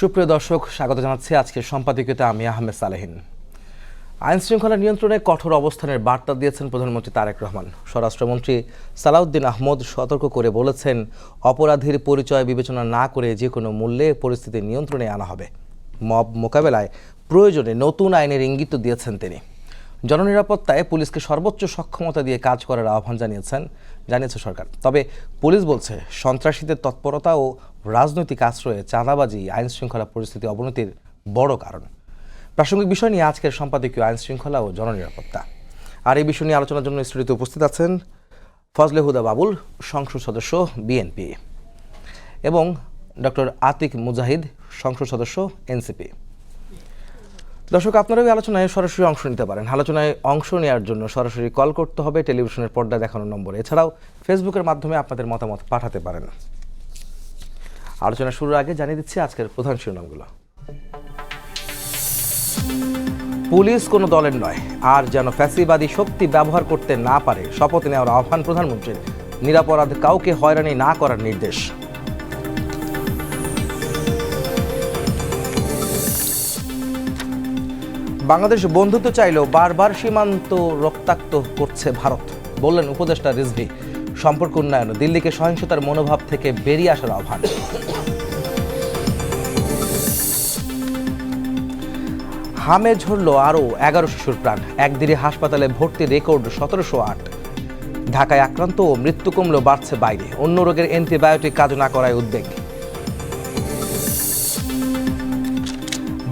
সুপ্রিয় দর্শক, স্বাগত জানাচ্ছি আজকের সম্পাদকীয়তে আমি আহমেদ সালেহিন। আইন শৃঙ্খলা নিয়ন্ত্রণে কঠোর অবস্থানের বার্তা দিয়েছেন প্রধানমন্ত্রী তারেক রহমান। স্বরাষ্ট্রমন্ত্রী সালাউদ্দিন আহমদ সতর্ক করে বলেছেন, অপরাধীর পরিচয় বিবেচনা না করে যে কোনো মূল্যে পরিস্থিতি নিয়ন্ত্রণে আনা হবে। মব মোকাবেলায় প্রয়োজনে নতুন আইনের ইঙ্গিত দিয়েছেন তিনি। জননিরাপত্তায় পুলিশকে সর্বোচ্চ সক্ষমতা দিয়ে কাজ করার আহ্বান জানিয়েছে সরকার। তবে পুলিশ বলছে, সন্ত্রাসীদের তৎপরতা ও রাজনৈতিক আশ্রয়ে চাঁদাবাজি আইন শৃঙ্খলা পরিস্থিতি অবনতির বড় কারণ। প্রাসঙ্গিক বিষয় নিয়ে আজকের সম্পাদকীয় আইন শৃঙ্খলা ও জননিরাপত্তা। আর এই বিষয় নিয়ে আলোচনার জন্য স্টুডিওতে উপস্থিত আছেন ফজলে হুদা বাবুল, সংসদ সদস্য বিএনপি, এবং ডক্টর আতিক মুজাহিদ, সংসদ সদস্য এনসিপি। দর্শক, আপনারা এই আলোচনায় সরাসরি অংশ নিতে পারেন। আলোচনায় অংশ নেওয়ার জন্য সরাসরি কল করতে হবে টেলিভিশনের পর্দায় দেখানো নম্বরে। এছাড়াও ফেসবুকের মাধ্যমে আপনাদের মতামত পাঠাতে পারেন। আলোচনা শুরুর আগে জানিয়ে দিচ্ছি আজকের প্রধান শিরোনামগুলো। পুলিশ কোনো দলের নয়, আর যেন ফ্যাসিবাদী শক্তি ব্যবহার করতে না পারে, শপথ নেওয়ার আহ্বান প্রধানমন্ত্রীর। নিরাপরাধ কাউকে হয়রানি না করার নির্দেশ। বাংলাদেশ বন্ধুত্ব চাইলেও বারবার সীমান্ত রক্তাক্ত করছে ভারত, বললেন উপদেষ্টা রিজভী। সম্পর্ক উন্নয়ন, দিল্লিকে সহিংসতার মনোভাব থেকে বেরিয়ে আসার আহ্বান। হামে ঝরল আরও 11 শিশুর প্রাণ, একদিনে হাসপাতালে ভর্তি রেকর্ড 1708। ঢাকায় আক্রান্ত ও মৃত্যু কমলেও বাড়ছে বাইরে, অন্য রোগের অ্যান্টিবায়োটিক কাজ না করায় উদ্বেগ।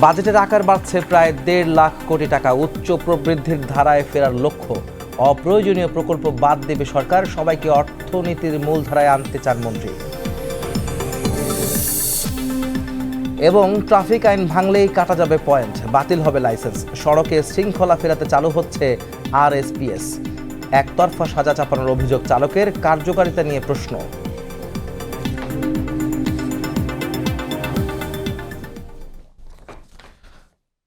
বাজেটের আকার বাড়ছে প্রায় 1.5 লাখ কোটি টাকা, উচ্চ প্রবৃদ্ধির ধারায় ফেরার লক্ষ্য। অপ্রয়োজনীয় প্রকল্প বাদ দেবে সরকার, সবাইকে অর্থনীতির মূলধারায় আনতে চান মন্ত্রী। এবং ট্রাফিক আইন ভাঙলেই কাটা যাবে পয়েন্ট, বাতিল হবে লাইসেন্স। সড়কে শৃঙ্খলা ফেরাতে চালু হচ্ছে আরএসপিএস। একতরফা সাজা চাপানোর অভিযোগ চালকের, কার্যকারিতা নিয়ে প্রশ্ন।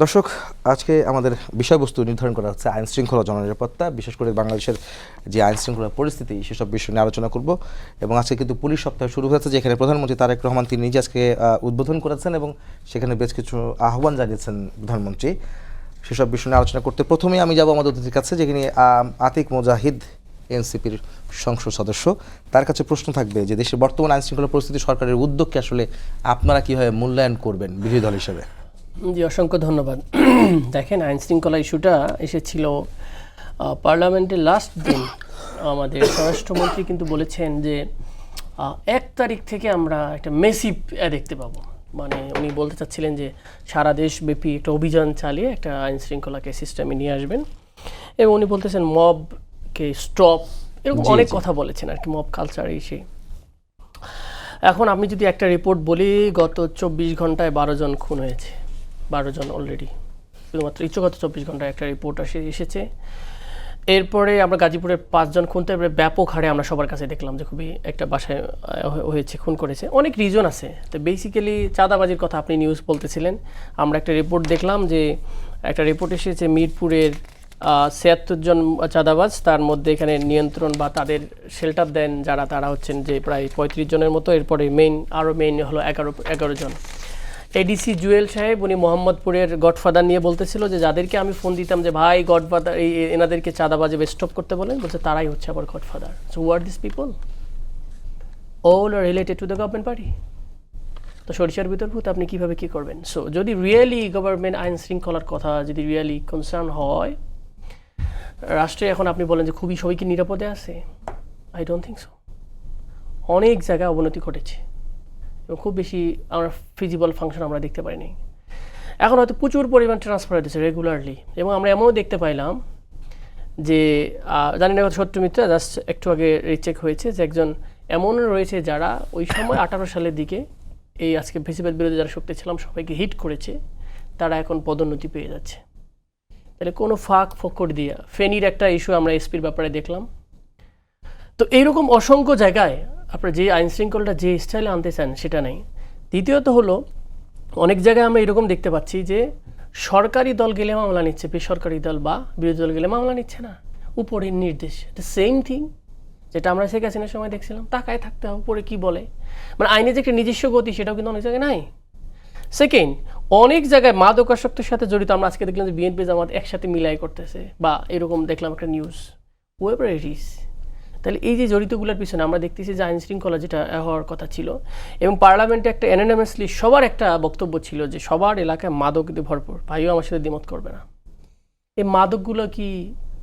দর্শক, আজকে আমাদের বিষয়বস্তু নির্ধারণ করা হচ্ছে আইন শৃঙ্খলা জননিরাপত্তা, বিশেষ করে বাংলাদেশের যে আইন শৃঙ্খলা পরিস্থিতি, সেসব বিষয় নিয়ে আলোচনা করব। এবং আজকে কিন্তু পুলিশ সপ্তাহ শুরু হয়েছে, যেখানে প্রধানমন্ত্রী তারেক রহমান তিনি নিজে আজকে উদ্বোধন করেছেন এবং সেখানে বেশ কিছু আহ্বান জানিয়েছেন প্রধানমন্ত্রী। সেসব বিষয় নিয়ে আলোচনা করতে প্রথমেই আমি যাব আমাদের অতিথির কাছে, যেখানে আতিক মুজাহিদ, এনসিপির সংসদ সদস্য। তার কাছে প্রশ্ন থাকবে যে দেশের বর্তমান আইন শৃঙ্খলা পরিস্থিতি, সরকারের উদ্যোগকে আসলে আপনারা কীভাবে মূল্যায়ন করবেন বিরোধী দল হিসেবে? জি, অসংখ্য ধন্যবাদ। দেখেন, আইন শৃঙ্খলা ইস্যুটা এসেছিল পার্লামেন্টের লাস্ট দিন। আমাদের স্বরাষ্ট্রমন্ত্রী কিন্তু বলেছেন যে 1 তারিখ থেকে আমরা একটা মেসিভ দেখতে পাবো। মানে উনি বলতে চাচ্ছিলেন যে সারা দেশব্যাপী একটা অভিযান চালিয়ে একটা আইন শৃঙ্খলাকে সিস্টেমে নিয়ে আসবেন, এবং উনি বলতেছেন মবকে স্টপ, এরকম অনেক কথা বলেছেন আর কি, মব কালচার এসে। এখন আমি যদি একটা রিপোর্ট বলি, গত 24 ঘন্টায় 12 জন খুন হয়েছে, 12 জন অলরেডি, শুধুমাত্র গত 24 ঘন্টায় একটা রিপোর্ট এসেছে। এরপরে আমরা গাজীপুরের 5 জন খুন, তারপরে ব্যাপক হারে আমরা সবার কাছে দেখলাম যে খুবই একটা বাসায় হয়েছে, খুন করেছে। অনেক রিজন আছে। তো বেসিক্যালি চাঁদাবাজির কথা আপনি নিউজ বলতেছিলেন, আমরা একটা রিপোর্ট দেখলাম যে একটা রিপোর্ট এসেছে মিরপুরের 76 জন চাঁদাবাজ, তার মধ্যে এখানে নিয়ন্ত্রণ বা তাদের শেল্টার দেন যারা, তারা হচ্ছেন যে প্রায় 35 জনের মতো। এরপরে মেইন হলো 11 জন। এডিসি জুয়েল সাহেব, উনি মোহাম্মদপুরের গডফাদার নিয়ে বলতেছিল যে যাদেরকে আমি ফোন দিতাম যে ভাই গডফাদার এনাদেরকে চাঁদাবাজে স্টপ করতে বলেন, বলছে তারাই হচ্ছে আবার godfather. So who are this people? All are related to the government party. তো সরিষার ভিতর ভূত, আপনি কীভাবে কী করবেন? সো যদি রিয়েলি গভর্নমেন্ট আইন শৃঙ্খলার কথা যদি রিয়েলি কনসার্ন হয় রাষ্ট্রে, এখন আপনি বলেন যে খুবই সবাইকে নিরাপদে আছে, আই ডোন্ট থিঙ্ক সো। অনেক জায়গায় অবনতি ঘটেছে এবং খুব বেশি আমরা ফিজিবল ফাংশন আমরা দেখতে পাইনি। এখন হয়তো প্রচুর পরিমাণ ট্রান্সফার হতেছে রেগুলারলি, এবং আমরা এমনও দেখতে পাইলাম যে জানি না সত্য মিথ্যা, জাস্ট একটু আগে রিচেক হয়েছে যে একজন এমন রয়েছে যারা ওই সময় 18 সালের দিকে এই আজকে ফেসিবাদ বিরোধী যারা শক্তি ছিলাম সবাইকে হিট করেছে, তারা এখন পদোন্নতি পেয়ে যাচ্ছে। তাহলে কোনো ফাঁক ফোকর দিয়া, ফেনীর একটা ইস্যু আমরা এসপির ব্যাপারে দেখলাম। তো এইরকম অসংখ্য জায়গায় আপনার যে আইন শৃঙ্খলাটা যে স্টাইলে আনতে চান সেটা নেই। দ্বিতীয়ত হলো, অনেক জায়গায় আমরা এরকম দেখতে পাচ্ছি যে সরকারি দল গেলে মামলা নিচ্ছে, বেসরকারি দল বা বিরোধী দল গেলে মামলা নিচ্ছে না। উপরের নির্দেশ, দ্য সেম থিং যেটা আমরা শেখ হাসিনার সময় দেখছিলাম, তাকায় থাকতে হবে উপরে কী বলে। মানে আইনে যে একটা নিজস্ব গতি, সেটাও কিন্তু অনেক জায়গায় নাই। সেকেন্ড, অনেক জায়গায় মাদকাসক্তির সাথে জড়িত আমরা আজকে দেখলাম যে বিএনপি জামাত একসাথে মিলাই করতেছে, বা এরকম দেখলাম একটা নিউজ ওয়েবার ইট ইজ। তাহলে এই যে জড়িতগুলোর পিছনে আমরা দেখতেছি যে আইন শৃঙ্খলা যেটা হওয়ার কথা ছিল, এবং পার্লামেন্টে একটা অ্যানোনিমাসলি সবার একটা বক্তব্য ছিল যে সবার এলাকায় মাদক দিয়ে ভরপুর। ভাইও আমার সাথে দ্বিমত করবে না। এই মাদকগুলো কি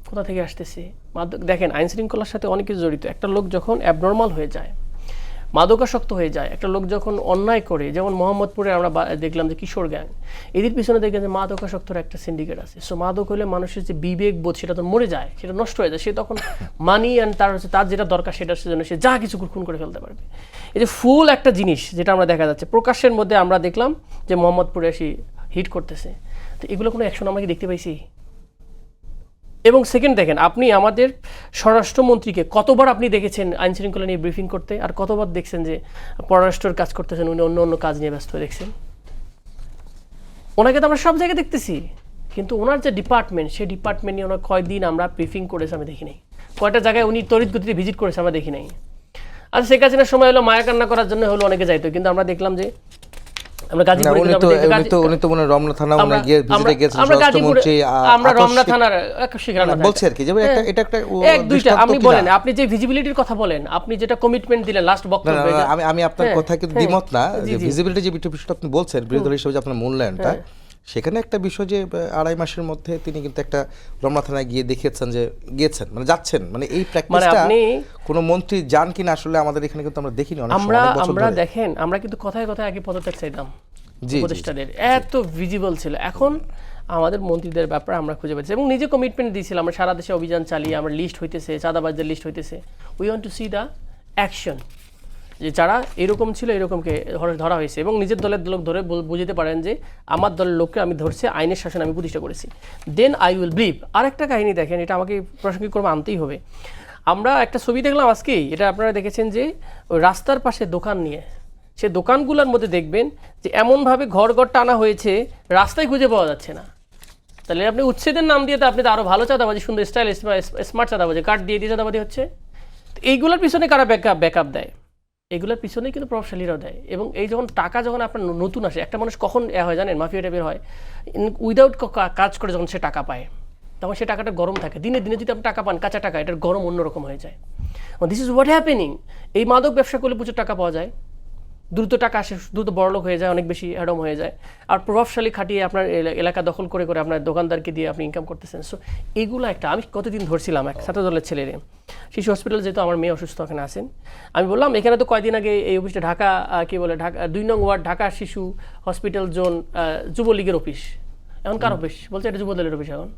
কোথা থেকে আসতেছে? মাদক দেখেন আইন শৃঙ্খলার সাথে অনেক কিছু জড়িত। একটা লোক যখন অ্যাবনর্মাল হয়ে যায়, মাদকাসক্ত হয়ে যায়, একটা লোক যখন অন্যায় করে, যেমন মোহাম্মদপুরে আমরা দেখলাম যে কিশোর গ্যাং, এদের পিছনে দেখবেন যে মাদকাসক্তর একটা সিন্ডিকেট আছে। সো মাদক হলে মানুষের যে বিবেক বোধ সেটা তো মরে যায়, সেটা নষ্ট হয়ে যায়। সে তখন মানি অ্যান্ড তার যেটা দরকার সেটার জন্য সে যা কিছু খুন করে ফেলতে পারবে। এই যে ফুল একটা জিনিস যেটা আমরা দেখা যাচ্ছে প্রকাশ্যের মধ্যে, আমরা দেখলাম যে মোহাম্মদপুরে এসে হিট করতেছে। তো এগুলো কোনো অ্যাকশন আমরা কি দেখতে পাইছি? এবং সেকেন্ড দেখেন, আপনি আমাদের স্বরাষ্ট্রমন্ত্রীকে কতবার আপনি দেখেছেন আইন শৃঙ্খলা নিয়ে ব্রিফিং করতে, আর কতবার দেখছেন যে পররাষ্ট্রের কাজ করতেছেন উনি অন্য অন্য কাজ নিয়ে ব্যস্ত হয়ে দেখছেন? ওনাকে তো আমরা সব জায়গায় দেখতেছি, কিন্তু ওনার যে ডিপার্টমেন্ট, সেই ডিপার্টমেন্ট নিয়ে ওনার কয়দিন আমরা ব্রিফিং করেছে আমি দেখি নাই। কয়টা জায়গায় উনি তড়িৎ গতিতে ভিজিট করেছে আমরা দেখি নাই। আর শেখ হাসিনার সময় হলো মায়া কান্না করার জন্য হলো অনেকে যাইতো, কিন্তু আমরা দেখলাম যে আমরা গাজীপুরে উনি তো মনে হয় রমনা থানা উনি গিয়ে ভিজিটে গিয়েছেন, স্বরাষ্ট্রমন্ত্রী আমরা রমনা থানার শিখরানা বলছি আর কি, যেমন এটা একটা এক দুইটা আপনি বলেন, আপনি যে ভিজিবিলিটির কথা বলেন, আপনি যেটা কমিটমেন্ট দিলেন লাস্ট বক্তব্যে, আমি আপনার কথা কিন্তু দ্বিমত না, যে ভিজিবিলিটি যে বিষয়টা আপনি বলছেন বিরোধী দল হিসেবে যে আপনার মূল্যায়নটা, সেখানে একটা বিষয় যে 2.5 মাসের মধ্যে তিনি কিন্তু একটা রমনা থানায় গিয়ে দেখিয়েছেন যে গিয়েছেন, মানে যাচ্ছেন, মানে এই প্র্যাকটিসটা কোনো মন্ত্রী যান কিনা আসলে আমাদের এখানে কিন্তু আমরা দেখিনি অনেক সময়, অনেক বছর ধরে। দেখেন আমরা কিন্তু কথায় কথায় আগে পদত্যাগ চাইতাম, উপদেষ্টাদের এত ভিজিবল ছিল। এখন আমাদের মন্ত্রীদের ব্যাপারে আমরা খুঁজে পাচ্ছি, এবং নিজে কমিটমেন্ট দিয়েছিলাম আমরা সারা দেশে অভিযান চালিয়ে, আমরা লিস্ট হইতেছে, চাঁদাবাজদের লিস্ট হইতেছে। We want to C the action, যে যারা এরকম ছিল এরকমকে ধরা হয়েছে, এবং নিজের দলের লোক ধরে বুঝতে পারেন যে আমার দলের লোককে আমি ধরছি, আইনের শাসন আমি প্রতিষ্ঠা করেছি, দেন আই উইল বিলিভ। আরেকটা কাহিনী দেখেন, এটা আমাকে প্রাসঙ্গিক ক্রমে আনতেই হবে। আমরা একটা ছবি দেখলাম আজকেই, এটা আপনারা দেখেছেন যে ওই রাস্তার পাশে দোকান নিয়ে, সে দোকানগুলোর মধ্যে দেখবেন যে এমনভাবে ঘর টানা হয়েছে রাস্তায় খুঁজে পাওয়া যাচ্ছে না। তাহলে আপনি উচ্ছেদের নাম দিয়ে তো আপনি তো আরও ভালো চাঁদাবাজি, সুন্দর স্টাইল স্মার্ট চাঁদাবাজি, কার্ড দিয়ে দিয়ে চাঁদাবাজি হচ্ছে। তো এইগুলোর পিছনে কারা ব্যাকআপ দেয়? এগুলোর পিছনেই কিন্তু প্রভাবশালীরাও দেয়। এবং এই যখন টাকা যখন আপনার নতুন আসে, একটা মানুষ কখন হয় জানেন, মাফিয়া টাইপের হয়, উইদাউট কাজ করে যখন সে টাকা পায়, তখন সে টাকাটা গরম থাকে। দিনে দিনে যদি আপনি টাকা পান, কাঁচা টাকা, এটার গরম অন্যরকম হয়ে যায়। This is what happening. এই মাদক ব্যবসা করলে প্রচুর টাকা পাওয়া যায়, দ্রুত টাকা আসে, দ্রুত বড়লোক হয়ে যায়, অনেক বেশি অ্যাডম হয়ে যায়, আর প্রভাবশালী খাটিয়ে আপনার এলাকা দখল করে করে আপনার দোকানদারকে দিয়ে আপনি ইনকাম করতেছেন। সো এইগুলো একটা, আমি কতদিন ধরছিলাম এক ছাত্র দলের ছেলেরে, শিশু হসপিটাল, যেহেতু আমার মেয়ে অসুস্থ ওখানে আছেন, আমি বললাম এখানে তো কয়েকদিন আগে এই অফিসটা ঢাকা কি বলে ঢাকা 2 নং ওয়ার্ড ঢাকা শিশু হসপিটাল জোন যুবলীগের অফিস, এখন কার অফিস? বলছে এটা যুবদলের অফিস এখন।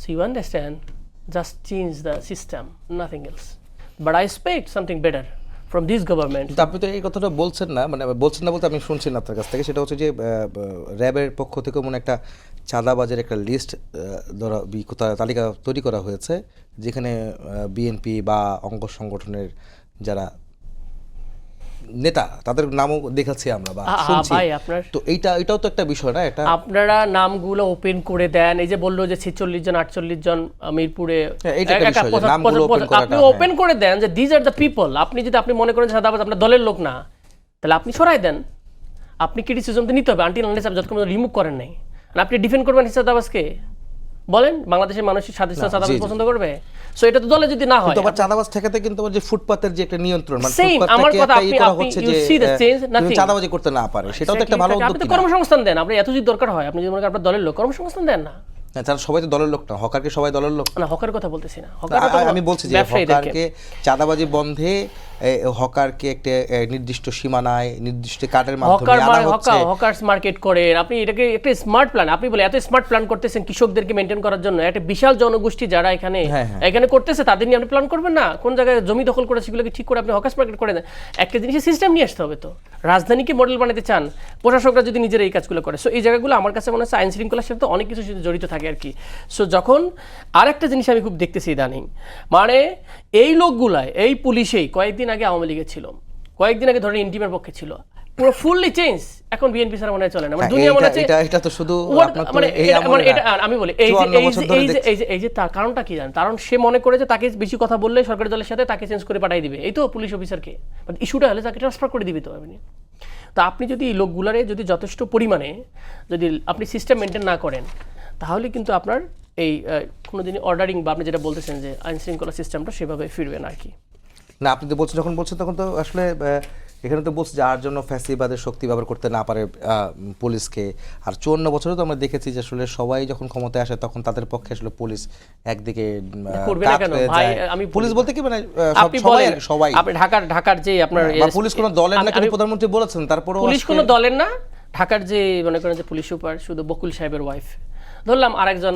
So you understand, just change the system, nothing else, but I expect something better from this government. আপনি তো এই কথাটা বলছেন না, মানে বলছেন না বলতে আমি শুনছি না আপনার কাছ থেকে, সেটা হচ্ছে যে র্যাবের পক্ষ থেকে মনে একটা চাঁদাবাজের একটা লিস্ট তালিকা তৈরি করা হয়েছে, যেখানে বিএনপি বা অঙ্গ সংগঠনের যারা নেতা তাদের নামও দেখাচ্ছি আমরা বা শুনছি। তো এটাও তো একটা বিষয় না, এটা আপনারা নামগুলো ওপেন করে দেন। এই যে বললো যে 46 জন 48 জন মিরপুরে, আপনি ওপেন করে দেন যে দিজ আর দ্য পিপল। আপনি যদি আপনি মনে করেন সাদাবাজ আপনার দলের লোক না, তাহলে আপনি সরাই দেন। আপনি ক্রিটিসিজম তো নিতে হবে আনটিল আনলেস আপনি যতক্ষণ রিমুভ করেন নাই। আপনি ডিফেন্ড করবেন সাদাবাজকে, বলেন বাংলাদেশের মানুষ স্বাধীনতা চাঁদাবাজ পছন্দ করবে? সো এটা তো দলে যদি না হয়, কিন্তু চাঁদাবাজ ঠেকাতে কিন্তু যে ফুটপাতের যে একটা নিয়ন্ত্রণ, মানে আমার কথা আপনি চাঁদাবাজি করতে না পারে, সেটাও তো একটা ভালো উদ্যোগ। আপনি তো কর্মসংস্থান দেন, আপনি এত যদি দরকার হয়, আপনি যদি মনে করেন আপনার দলের লোক, কর্মসংস্থান দেন না। তারা সবাই তো দলের লোক না, হকারকে সবাই দলের লোক না। হকার কথা বলতেছি না, আমি বলছি যে হকারকে চাঁদাবাজি বন্ধে হকারকে একটা নির্দিষ্ট সীমানায় নির্দিষ্ট কার্ডের মাধ্যমে আনা হচ্ছে। হকার্স মার্কেট করেন আপনি, এটাকে একটা স্মার্ট প্ল্যান। আপনি বলে এত স্মার্ট প্ল্যান করতেছেন কৃষকদেরকে মেইনটেইন করার জন্য, একটা বিশাল জনগোষ্ঠী যারা এখানে করতেছে, তাদের নিয়ে আপনি প্ল্যান করবেন না? কোন জায়গায় জমি দখল করে সেগুলোকে ঠিক করে আপনি হকার্স মার্কেট করে দেন। একটা জিনিসের সিস্টেম নিয়ে আসতে হবে। তো রাজধানীকে মডেল বানাতে চান, প্রশাসকরা যদি নিজেরা এই কাজগুলো করে। সো এই জায়গাগুলো আমার কাছে মনে হচ্ছে আইন শৃঙ্খলার সাথে অনেক কিছু জড়িত থাকে আর কি। সো যখন আরেকটা জিনিস আমি খুব দেখতেছি ইদানিং, মানে এই লোকগুলাই, এই পুলিশেই কয়েকদিন আগে আওয়ামী লীগের ছিল, কয়েকদিন আগে ধরেন ইন্টিমের পক্ষে ছিল, পুরো ফুললি চেঞ্জ। এখন বিএনপি ছাড়া মনে হয় চলে না, মানে দুনিয়া মনে হচ্ছে এটা তো শুধু মানে এটা আমি বলি এই যে তার কারণটা কি জানেন? কারণ সে মনে করে যে তাকে বেশি কথা বললে সরকারি দলের সাথে তাকে চেঞ্জ করে পাঠিয়ে দিবে, এই তো পুলিশ অফিসারকে, বাট ইস্যুটা হলে তাকে ট্রান্সফার করে দিবে। তো আপনি তো আপনি যদি এই লোকগুলারে যদি যথেষ্ট পরিমাণে যদি আপনি সিস্টেম মেনটেন না করেন, তাহলে কিন্তু আপনার এই কোনোদিনই অর্ডারিং বা আপনি যেটা বলতেছেন যে আইন শৃঙ্খলা সিস্টেমটা সেভাবে ফিরবে না আর কি। না, আপনি তো বলছেন, যখন বলছেন তখন তো আসলে এখানে তো বলছে যার জন্য ফ্যাসিবাদের শক্তি ব্যবহার করতে না পারে পুলিশকে। আর 54 বছরে তো আমরা দেখেছি যে আসলে সবাই যখন ক্ষমতায় আসে তখন তাদের পক্ষে আসলে পুলিশ একদিকে করবে না কাত কেন হয়ে ভাই? যায়। আমি পুলিশ বলতে কি মানে আপনি সবাই বলেন, সবাই আপনি ঢাকার যে আপনার বা পুলিশ কোনো দলের না, কিন্তু প্রধানমন্ত্রী বলেছেন তারপরেও পুলিশ কোনো দলের না, ঢাকার যে মনে করেন যে পুলিশ সুপার শুধু বকুল সাহেবের ওয়াইফ, ধরলাম আরেকজন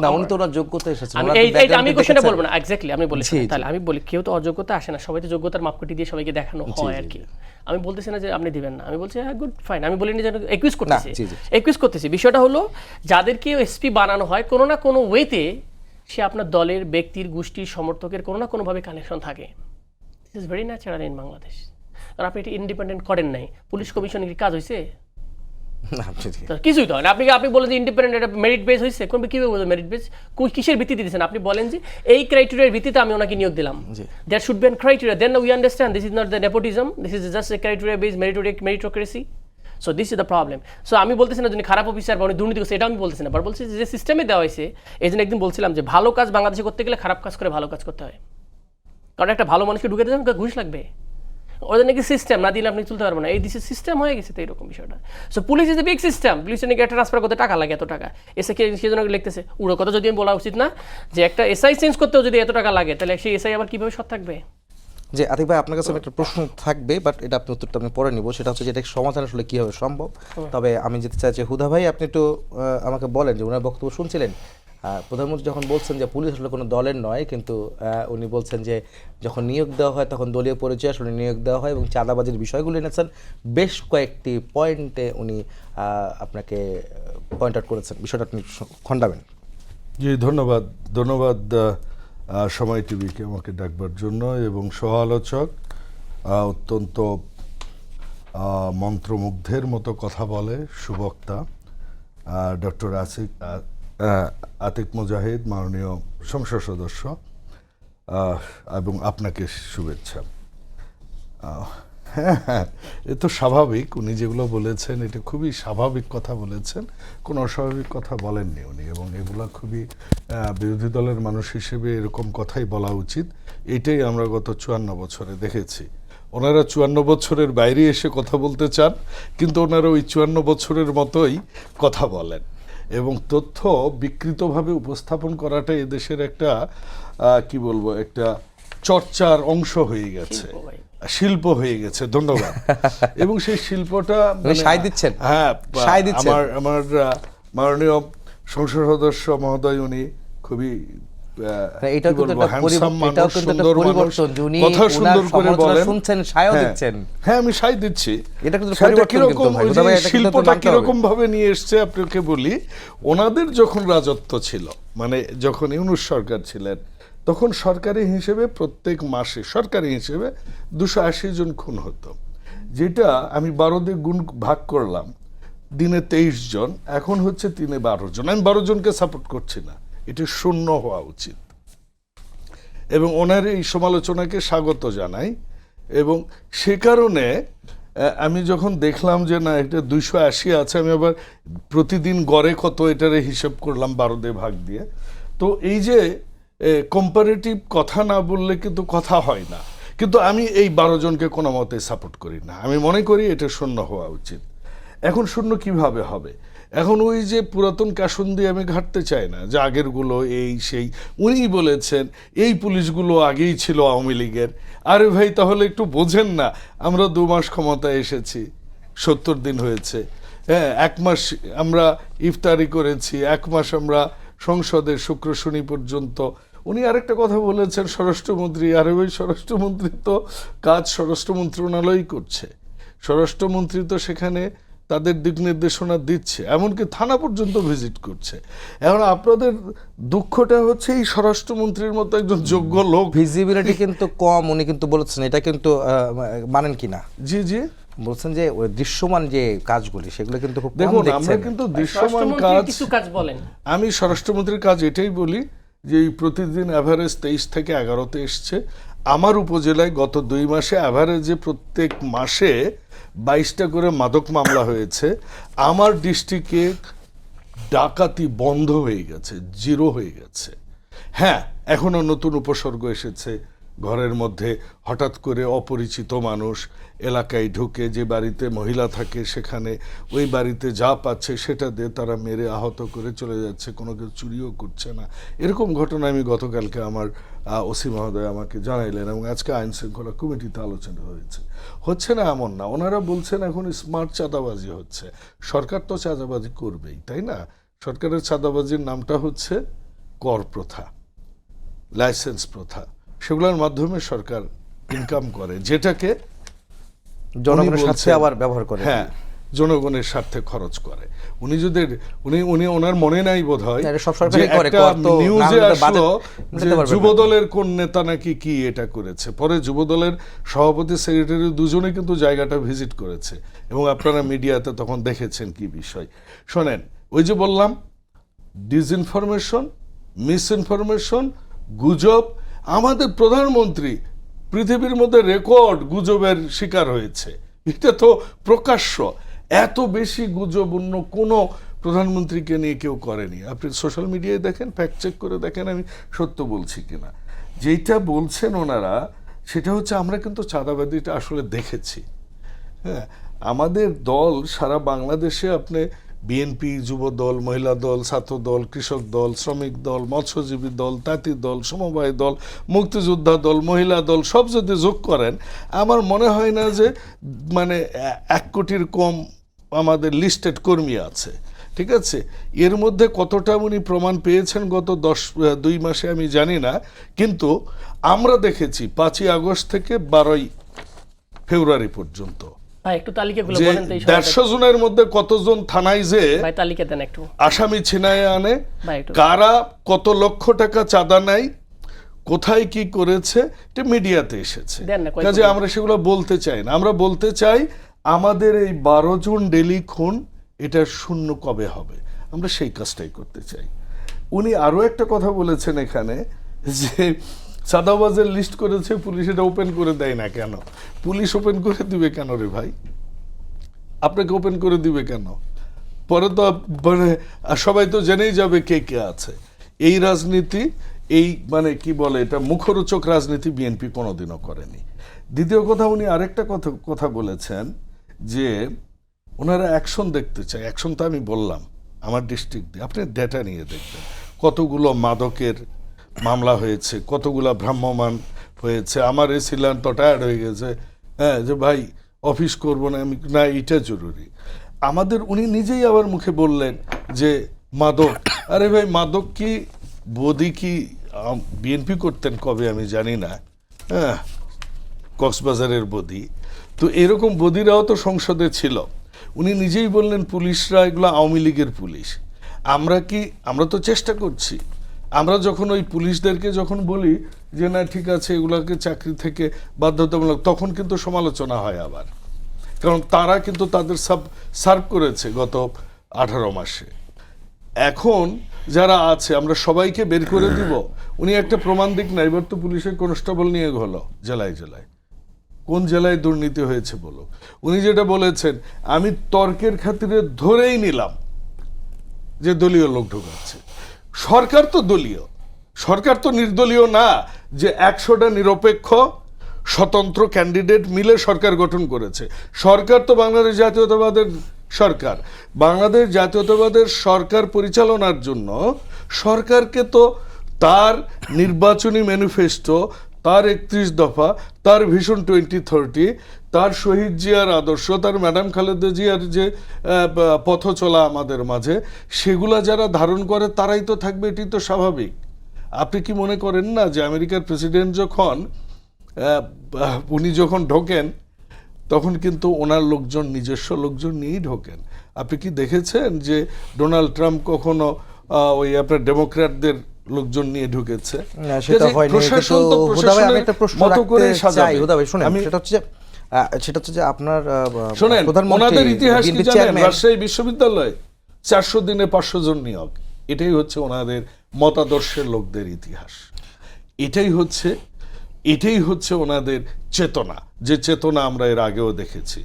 না, উনি তো ওনার যোগ্যতা এসেছেন। আমি কোশ্চেনটা বলবো না এক্স্যাক্টলি, আমি বলেছি তাহলে আমি বলি কেউ তো অযোগ্যতা আসে না, সবাই তো যোগ্যতার মাপকাঠি দিয়ে সবাইকে দেখানো হয় আর কি। আমি বলতেছি না যে আপনি দিবেন না, আমি বলছি হ্যাঁ গুড ফাইন, আমি বলিনি যে একুইজ করতেছি। বিষয়টা হলো যাদেরকে এসপি বানানো হয় কোনো না কোনো ওয়েতে সে আপনার দলের ব্যক্তির গোষ্ঠীর সমর্থকের কোনো না কোনোভাবে কানেকশন থাকে। This is very natural in Bangladesh. কারণ আপনি এটা ইন্ডিপেন্ডেন্ট করেন নাই, পুলিশ কমিশনের কি কাজ হয়েছে? কিছুই তো হয় না। আপনি বলেন যে ইন্ডিপেন্ডেন্ট, এটা মেরিট বেস হয়েছে, কোন কিভাবে বলবেন মেরিট বেস? কিসের ভিত্তিতে দিয়েছেন? আপনি বলেন যে এই ক্রাইটেরিয়ার ভিত্তিতে আমি ওনাকে নিয়োগ দিলাম। That should be an criteria, then we understand this is not the nepotism, this is just a criteria base meritocracy. So this is the problem. So আমি বলতেছি না যিনি খারাপ অফিসার বা উনি দুর্নীতি করছে, এটা আমি বলতেছি না, বাট বলছি যে সিস্টেমে দেওয়া হয়েছে। এই জন্য একদিন বলছিলাম যে ভালো কাজ বাংলাদেশে করতে গেলে খারাপ কাজ করে ভালো কাজ করতে হয়। কারণ একটা ভালো মানুষকে ঢুকে দেন ঘুষ লাগবে, ওদের নাকি সিস্টেম না দিলে আপনি চলতে পারবেন না, এই দেশের সিস্টেম হয়ে গেছে তো এরকম বিষয়টা। So police is a big system, পুলিশের নাকি একটা ট্রান্সফার করতে টাকা লাগে এত টাকা, এসে কে সেজন্য লিখতেছে উড়ো কথা। যদি আমি বলা উচিত না যে একটা এসআই চেঞ্জ করতেও যদি এত টাকা লাগে, তাহলে সেই এসআই আবার কিভাবে সৎ থাকবে? যে আতিক ভাই, আপনার কাছে একটা প্রশ্ন থাকবে, বাট এটা আপনি উত্তরটা আমি পরে নিব। সেটা হচ্ছে যে এটা সমাধান আসলে কীভাবে সম্ভব। তবে আমি যেতে চাই যে হুদা ভাই, আপনি একটু আমাকে বলেন যে ওনার বক্তব্য শুনছিলেন, প্রধানমন্ত্রী যখন বলছেন যে পুলিশ আসলে কোনো দলের নয়, কিন্তু উনি বলছেন যে যখন নিয়োগ দেওয়া হয় তখন দলীয় পরিচয় আসলে নিয়োগ দেওয়া হয় এবং চাঁদাবাজির বিষয়গুলো এনেছেন বেশ কয়েকটি পয়েন্টে উনি আপনাকে পয়েন্ট আউট করেছেন। বিষয়টা আপনি খণ্ডাবেন। জি, ধন্যবাদ সময় টিভিকে আমাকে ডাকবার জন্য, এবং সহ আলোচক অত্যন্ত মন্ত্রমুগ্ধের মতো কথা বলে সুবক্তা ডক্টর আতিক মুজাহিদ, মাননীয় সংসদ সদস্য, এবং আপনাকে শুভেচ্ছা। হ্যাঁ, এ তো স্বাভাবিক, উনি যেগুলো বলেছেন এটা খুবই স্বাভাবিক কথা বলেছেন, কোনো অস্বাভাবিক কথা বলেননি উনি, এবং এগুলো খুবই বিরোধী দলের মানুষ হিসেবে এরকম কথাই বলা উচিত। এটাই আমরা গত 54 বছরে দেখেছি। ওনারা 54 বছরের বাইরে এসে কথা বলতে চান, কিন্তু ওনারা ওই 54 বছরের মতোই কথা বলেন, এবং তথ্য বিকৃতভাবে উপস্থাপন করাটা এদেশের একটা কি বলবো, একটা চর্চার অংশ হয়ে গেছে, শিল্প হয়ে গেছে। ধন্যবাদ। এবং সেই শিল্পটা দিচ্ছেন। হ্যাঁ, আমার মাননীয় সংসদ সদস্য মহোদয় উনি খুবই হ্যাঁ, আমি সায় দিচ্ছি। শিল্পটা কিরকম ভাবে নিয়ে এসছে আপনাকে বলি। ওনাদের যখন রাজত্ব ছিল, মানে যখন ইউনূস সরকার ছিলেন, তখন সরকারি হিসেবে প্রত্যেক মাসে সরকারি হিসেবে 280 জন খুন হতো, যেটা আমি 12 দিয়ে গুণ ভাগ করলাম, দিনে 23 জন, এখন হচ্ছে দিনে 12 জন। আমি 12 জনকে সাপোর্ট করছি না, এটা শূন্য হওয়া উচিত, এবং ওনার এই সমালোচনাকে স্বাগত জানাই। এবং সে কারণে আমি যখন দেখলাম যে না, এটা 280 আছে, আমি আবার প্রতিদিন গড়ে কত এটারে হিসাব করলাম 12 দিয়ে ভাগ দিয়ে। তো এই যে কম্পারেটিভ কথা না বললে কিন্তু কথা হয় না। কিন্তু আমি এই 12 জনকে কোনো মতে সাপোর্ট করি না, আমি মনে করি এটা শূন্য হওয়া উচিত। এখন শূন্য কিভাবে হবে? এখন ওই যে পুরাতন কাসুন দিয়ে আমি ঘাটতে চাই না যে আগেরগুলো এই সেই। উনি বলেছেন এই পুলিশগুলো আগেই ছিল আওয়ামী লীগের। আরে ভাই, তাহলে একটু বোঝেন না, আমরা 2 মাস ক্ষমতায় এসেছি, 70 দিন হয়েছে। হ্যাঁ, 1 মাস আমরা ইফতারি করেছি, 1 মাস আমরা সংসদের শুক্র শনি পর্যন্ত। উনি আরেকটা কথা বলেছেন, স্বরাষ্ট্রমন্ত্রী। আরে ভাই, স্বরাষ্ট্রমন্ত্রী তো কাজ স্বরাষ্ট্র মন্ত্রণালয়ই করছে, স্বরাষ্ট্রমন্ত্রী তো সেখানে তাদের দিক নির্দেশনা দিচ্ছে, এমনকি থানা পর্যন্ত ভিজিট করছে। এখন আপনাদের দুঃখটা হচ্ছে এই স্বরাষ্ট্রমন্ত্রীর মতো একজন যোগ্য লোক, ভিজিবিলিটি কিন্তু কম, উনি কিন্তু বলেছেন। এটা কিন্তু মানেন কিনা? জি জি, বলছেন যে দৃশ্যমান যে কাজগুলি সেগুলো কিন্তু খুব কম দেখুন, দেখছেন। আমরা কিন্তু দৃশ্যমান কাজ বলেন। আমি স্বরাষ্ট্রমন্ত্রীর কাজ এটাই বলি যে এই প্রতিদিন অ্যাভারেজ 23 থেকে 11তে এসছে। আমার উপজেলায় গত 2 মাসে অ্যাভারেজে প্রত্যেক মাসে 22টা করে মাদক মামলা হয়েছে। আমার ডিস্ট্রিক্টে ডাকাতি বন্ধ হয়ে গেছে, জিরো হয়ে গেছে। হ্যাঁ, এখনো নতুন উপসর্গ এসেছে, ঘরের মধ্যে হঠাৎ করে অপরিচিত মানুষ এলাকায় ঢুকে, যে বাড়িতে মহিলা থাকে সেখানে ওই বাড়িতে যা পাচ্ছে সেটা দিয়ে তারা মেরে আহত করে চলে যাচ্ছে, কোনো কেউ চুরিও করছে না। এরকম ঘটনা আমি গতকালকে আমার ওসি মহোদয় আমাকে জানাইলেন, এবং আজকে আইন শৃঙ্খলা কমিটিতে আলোচনা হচ্ছে না এমন না। ওনারা বলছেন এখন স্মার্ট চাঁদাবাজি হচ্ছে। সরকার তো চাঁদাবাজি করবেই, তাই না? সরকারের চাঁদাবাজির নামটা হচ্ছে কর প্রথা, লাইসেন্স প্রথা, সেগুলোর মাধ্যমে সরকার ইনকাম করে, যেটাকে জনগণের স্বার্থে আবার ব্যবহার করে। হ্যাঁ, জনগণের স্বার্থে খরচ করে। উনি যদি উনি ওনার মনে নাই বোধ হয় যে একটা নিউজে আসলো যে যুবদলের কোন নেতা নাকি কি এটা করেছে, পরে যুবদলের সভাপতি সেক্রেটারি দুজনে কিন্তু জায়গাটা ভিজিট করেছে, এবং আপনারা মিডিয়াতে তখন দেখেছেন কি বিষয়। শোনেন, ওই যে বললাম ডিসইনফরমেশন, মিসইনফরমেশন, গুজব। আমাদের প্রধানমন্ত্রী পৃথিবীর মধ্যে রেকর্ড গুজবের শিকার হয়েছে, এটা তো প্রকাশ্য। এত বেশি গুজব অন্য কোনো প্রধানমন্ত্রীকে নিয়ে কেউ করেনি। আপনি সোশ্যাল মিডিয়ায় দেখেন, ফ্যাক্ট চেক করে দেখেন আমি সত্য বলছি কিনা। যেটা বলছেন ওনারা সেটা হচ্ছে আমরা কিন্তু চাঁদাবাজিটা আসলে দেখেছি। হ্যাঁ, আমাদের দল সারা বাংলাদেশে আপনি বিএনপি, যুব দল, মহিলা দল, ছাত্র দল, কৃষক দল, শ্রমিক দল, মৎস্যজীবী দল, তাঁতি দল, সমবায় দল, মুক্তিযোদ্ধা দল, মহিলা দল সব যদি যোগ করেন, আমার মনে হয় না যে মানে 1 কোটির কম আমাদের লিস্টেড কর্মী আছে। ঠিক আছে, এর মধ্যে কতটা উনি প্রমাণ পেয়েছেন গত 2 মাসে আমি জানি না, কিন্তু আমরা দেখেছি 5ই আগস্ট থেকে 12ই ফেব্রুয়ারি পর্যন্ত একটু তালিকাগুলো যে বলেন তো। 150 জনের মধ্যে কতজন থানায় যে তালিকা দেন একটু, আসামি ছিনায় আনে, কারা কত লক্ষ টাকা চাঁদা নেয়, কোথায় কি করেছে, এটা মিডিয়াতে এসেছে। কাজে আমরা সেগুলো বলতে চাই না। আমরা বলতে চাই আমাদের এই 12 জন ডেলি খুন এটা শূন্য কবে হবে, আমরা সেই কাজটাই করতে চাই। উনি আরো একটা কথা বলেছেন এখানে যে চাঁদাবাজের লিস্ট করেছে, পুলিশ এটা ওপেন করে দেয় না কেন? পুলিশ ওপেন করে দিবে কেন রে ভাই? আপনাকে ওপেন করে দিবে কেন? পরে তো মানে সবাই তো জেনেই যাবে কে কে আছে। এই রাজনীতি, এই মানে কি বলে এটা, মুখরোচক রাজনীতি বিএনপি কোনোদিনও করেনি। দ্বিতীয় কথা, উনি আরেকটা কথা বলেছেন যে ওনারা অ্যাকশন দেখতে চায়। অ্যাকশন তো আমি বললাম আমার ডিস্ট্রিক্টে, আপনি ডেটা নিয়ে দেখবেন কতগুলো মাদকের মামলা হয়েছে, কতগুলো ভ্রাম্যমান হয়েছে। আমার এসিলান তো টায়ার্ড হয়ে গেছে, হ্যাঁ, যে ভাই অফিস করবো না আমি, না এটা জরুরি আমাদের। উনি নিজেই আবার মুখে বললেন যে মাদক, আরে ভাই মাদক কি বদি কি বিএনপি করতেন কবে আমি জানি না, হ্যাঁ, কক্সবাজারের বদি তো এরকম বদিরাও তো সংসদে ছিল। উনি নিজেই বললেন পুলিশরা এগুলো আওয়ামী লীগের পুলিশ। আমরা তো চেষ্টা করছি। আমরা যখন ওই পুলিশদেরকে যখন বলি যে না ঠিক আছে এগুলোকে চাকরি থেকে বাধ্যতামূলক, তখন কিন্তু সমালোচনা হয় আবার, কারণ তারা কিন্তু তাদের সার্ভ করেছে গত 18 মাসে। এখন যারা আছে আমরা সবাইকে বের করে দিব। উনি একটা প্রমাণ দিক না, এবার তো পুলিশের কনস্টেবল নিয়ে হলো জেলায় জেলায়, কোন জেলায় দুর্নীতি হয়েছে বলো। উনি যেটা বলেছেন, আমি তর্কের খাতিরে ধরেই নিলাম যে দলীয় লোক ঢোকাচ্ছে। সরকার তো দলীয়, সরকার তো নির্দলীয় না যে 100টা নিরপেক্ষ স্বতন্ত্র ক্যান্ডিডেট মিলে সরকার গঠন করেছে। সরকার তো বাংলাদেশ জাতীয়তাবাদের সরকার। বাংলাদেশ জাতীয়তাবাদের সরকার পরিচালনার জন্য সরকারকে তো তার নির্বাচনী ম্যানিফেস্টো, তার 31 দফা, তার ভিশন 2030, তার শহীদ জিয়ার আদর্শ, তার ম্যাডাম খালেদা জিয়ার যে পথ চলা আমাদের মাঝে, সেগুলা যারা ধারণ করে তারাই তো থাকবে, এটি তো স্বাভাবিক। আপনি কি মনে করেন না যে আমেরিকার প্রেসিডেন্ট যখন উনি যখন ঢোকেন তখন কিন্তু ওনার লোকজন, নিজস্ব লোকজন নিয়েই ঢোকেন। আপনি কি দেখেছেন যে ডোনাল্ড ট্রাম্প কখনো ওই আপনার ডেমোক্র্যাটদের লোকজন নিয়ে ঢুকেছে? সেটা হয়নি। কিন্তু হুদাভাই আমি একটা প্রশ্ন রাখতে চাই। হুদাভাই শুনেন, সেটা হচ্ছে যে আপনার শুনেন, ওনাদের ইতিহাস কি জানেন? রাজশাহী বিশ্ববিদ্যালয়ে 400 দিনে 500 জন নিয়োগ, এটাই হচ্ছে ওনাদের মতাদর্শের লোকদের ইতিহাস। এটাই হচ্ছে এটাই হচ্ছে ওনাদের চেতনা, যে চেতনা আমরা এর আগেও দেখেছি,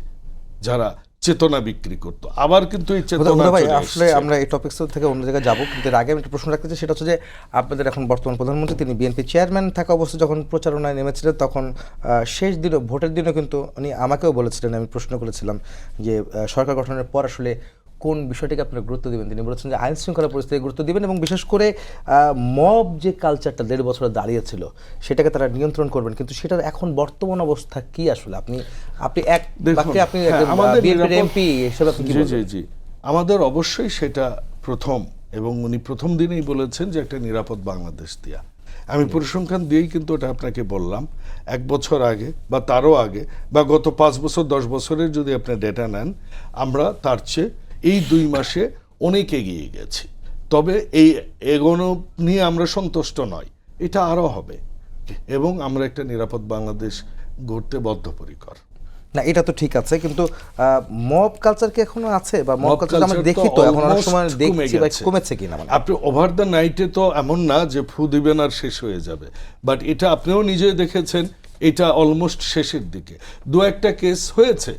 যারা চেতনা বিক্রি করতো, আবার কিন্তু এই চেতনা ভাই চলে আসলে এসেছে। আমরা এই টপিকস থেকে অন্য জায়গায় যাবো, কিন্তু এর আগে আমি একটা প্রশ্ন রাখতে চাই, সেটা হচ্ছে যে আপনাদের এখন বর্তমান প্রধানমন্ত্রী তিনি বিএনপি চেয়ারম্যান থাকা অবস্থায় যখন প্রচারণায় নেমেছিলেন, তখন শেষ দিনও ভোটের দিনও কিন্তু উনি আমাকেও বলেছিলেন, আমি প্রশ্ন করেছিলাম যে সরকার গঠনের পর আসলে কোন বিষয়টিকে আপনারা গুরুত্ব দিবেন। তিনি বলেছেন যে আইন শৃঙ্খলা পরিস্থিতি গুরুত্ব দিবেন এবং বিশেষ করে মব যে কালচারটা 1.5 বছরে দাঁড়িয়েছিল সেটাকে তারা নিয়ন্ত্রণ করবেন। কিন্তু সেটার এখন বর্তমান অবস্থা কি আসলে? আপনি এক বাক্যে আপনি আমাদের বিএনপির এমপি হিসেবে আপনি কি জি বলবেন? জি জি আমাদের অবশ্যই সেটা প্রথম, এবং উনি প্রথম দিনেই বলেছেন যে একটা নিরাপদ বাংলাদেশ দিয়া। আমি পরিসংখ্যান দিয়েই কিন্তু ওটা আপনাকে বললাম, 1 বছর আগে বা তারও আগে বা গত 5 বছর 10 বছরের যদি আপনি ডেটা নেন, আমরা তার চেয়ে এই 2 মাসে অনেক এগিয়ে গেছি। তবে এই এগোনো নিয়ে আমরা সন্তুষ্ট নয়, এটা আরও হবে, এবং আমরা একটা নিরাপদ বাংলাদেশ গড়তে বদ্ধপরিকর। না, এটা তো ঠিক আছে, কিন্তু মব কালচার কি এখনো আছে? বা মব Mob কালচার আমরা culture দেখি তো তো এখন অনেক almost সময় কমে দেখছি বা গেছে। কমেছে কিনা মানে? আপনি ওভার দ্য নাইটে তো এমন না যে ফু দিবেন আর শেষ হয়ে যাবে, বাট এটা আপনিও নিজে দেখেছেন, এটা অলমোস্ট শেষের দিকে। 2-1টা কেস হয়েছে,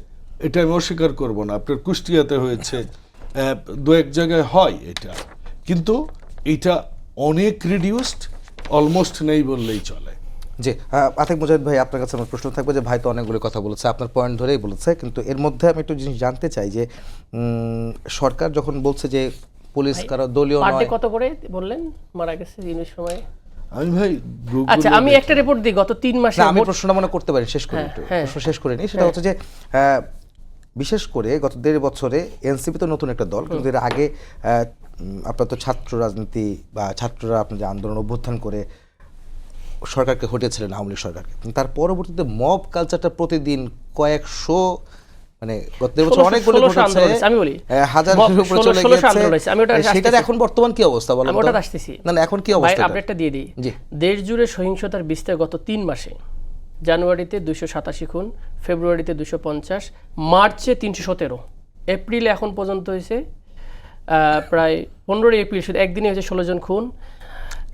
এটা আমি অস্বীকার করব না, আপনার কুষ্টিয়াতে হয়েছে, 2-1 জায়গায় হয় এটা, কিন্তু এটা অনেক রিডিউসড, অলমোস্ট নেই বললেই চলে। জি, আতিক মুজাহিদ ভাই, আপনার কাছে আমার প্রশ্ন থাকবে যে ভাই তো অনেকগুলো কথা বলেছে, আপনার পয়েন্ট ধরেই বলেছে, কিন্তু এর মধ্যে আমি একটু জিনিস জানতে চাই যে সরকার যখন বলছে যে পুলিশ কারো দলীয় পার ডে নয়, কত করে বললেন মারা গেছে দিনের সময়? আমি ভাই আচ্ছা, আমি একটা রিপোর্ট দিই গত 3 মাসে। না, আমি প্রশ্নটা মনে করতে পারি, শেষ করি একটু, হ্যাঁ। প্রশ্ন শেষ করে নিই। সেটা হচ্ছে যে বিশেষ করে গত 1.5 বছরে এনসিপি তো নতুন একটা দল, কিন্তু এর আগে আপনার তো ছাত্র রাজনীতি বা ছাত্ররা আপনার যে আন্দোলন অভ্যুত্থান করে সরকারকে হটিয়েছিলেন, আওয়ামী লীগ সরকারকে, কিন্তু তার পরবর্তীতে মব কালচারটা প্রতিদিন কয়েকশো, মানে গত 1.5 বছর অনেকগুলো ঘটেছে, আমি বলি হাজারের উপরে চলে 1600 গেছে। আন্দোলন হয়েছে। আমি ওটা সেটার এখন বর্তমান কি অবস্থা বলেন আমি তো? ওটা আসতেছি। না না, এখন কি ভাই অবস্থা? আপডেটটা দিয়ে দিই। জি। দেশ জুড়ে সহিংসতার বিস্তার গত 3 মাসে, জানুয়ারিতে 287 খুন, ফেব্রুয়ারিতে 250, মার্চে 317, এপ্রিলে এখন পর্যন্ত হয়েছে প্রায় 15 এপ্রিল শুধু একদিনে হয়েছে 16 জন খুন।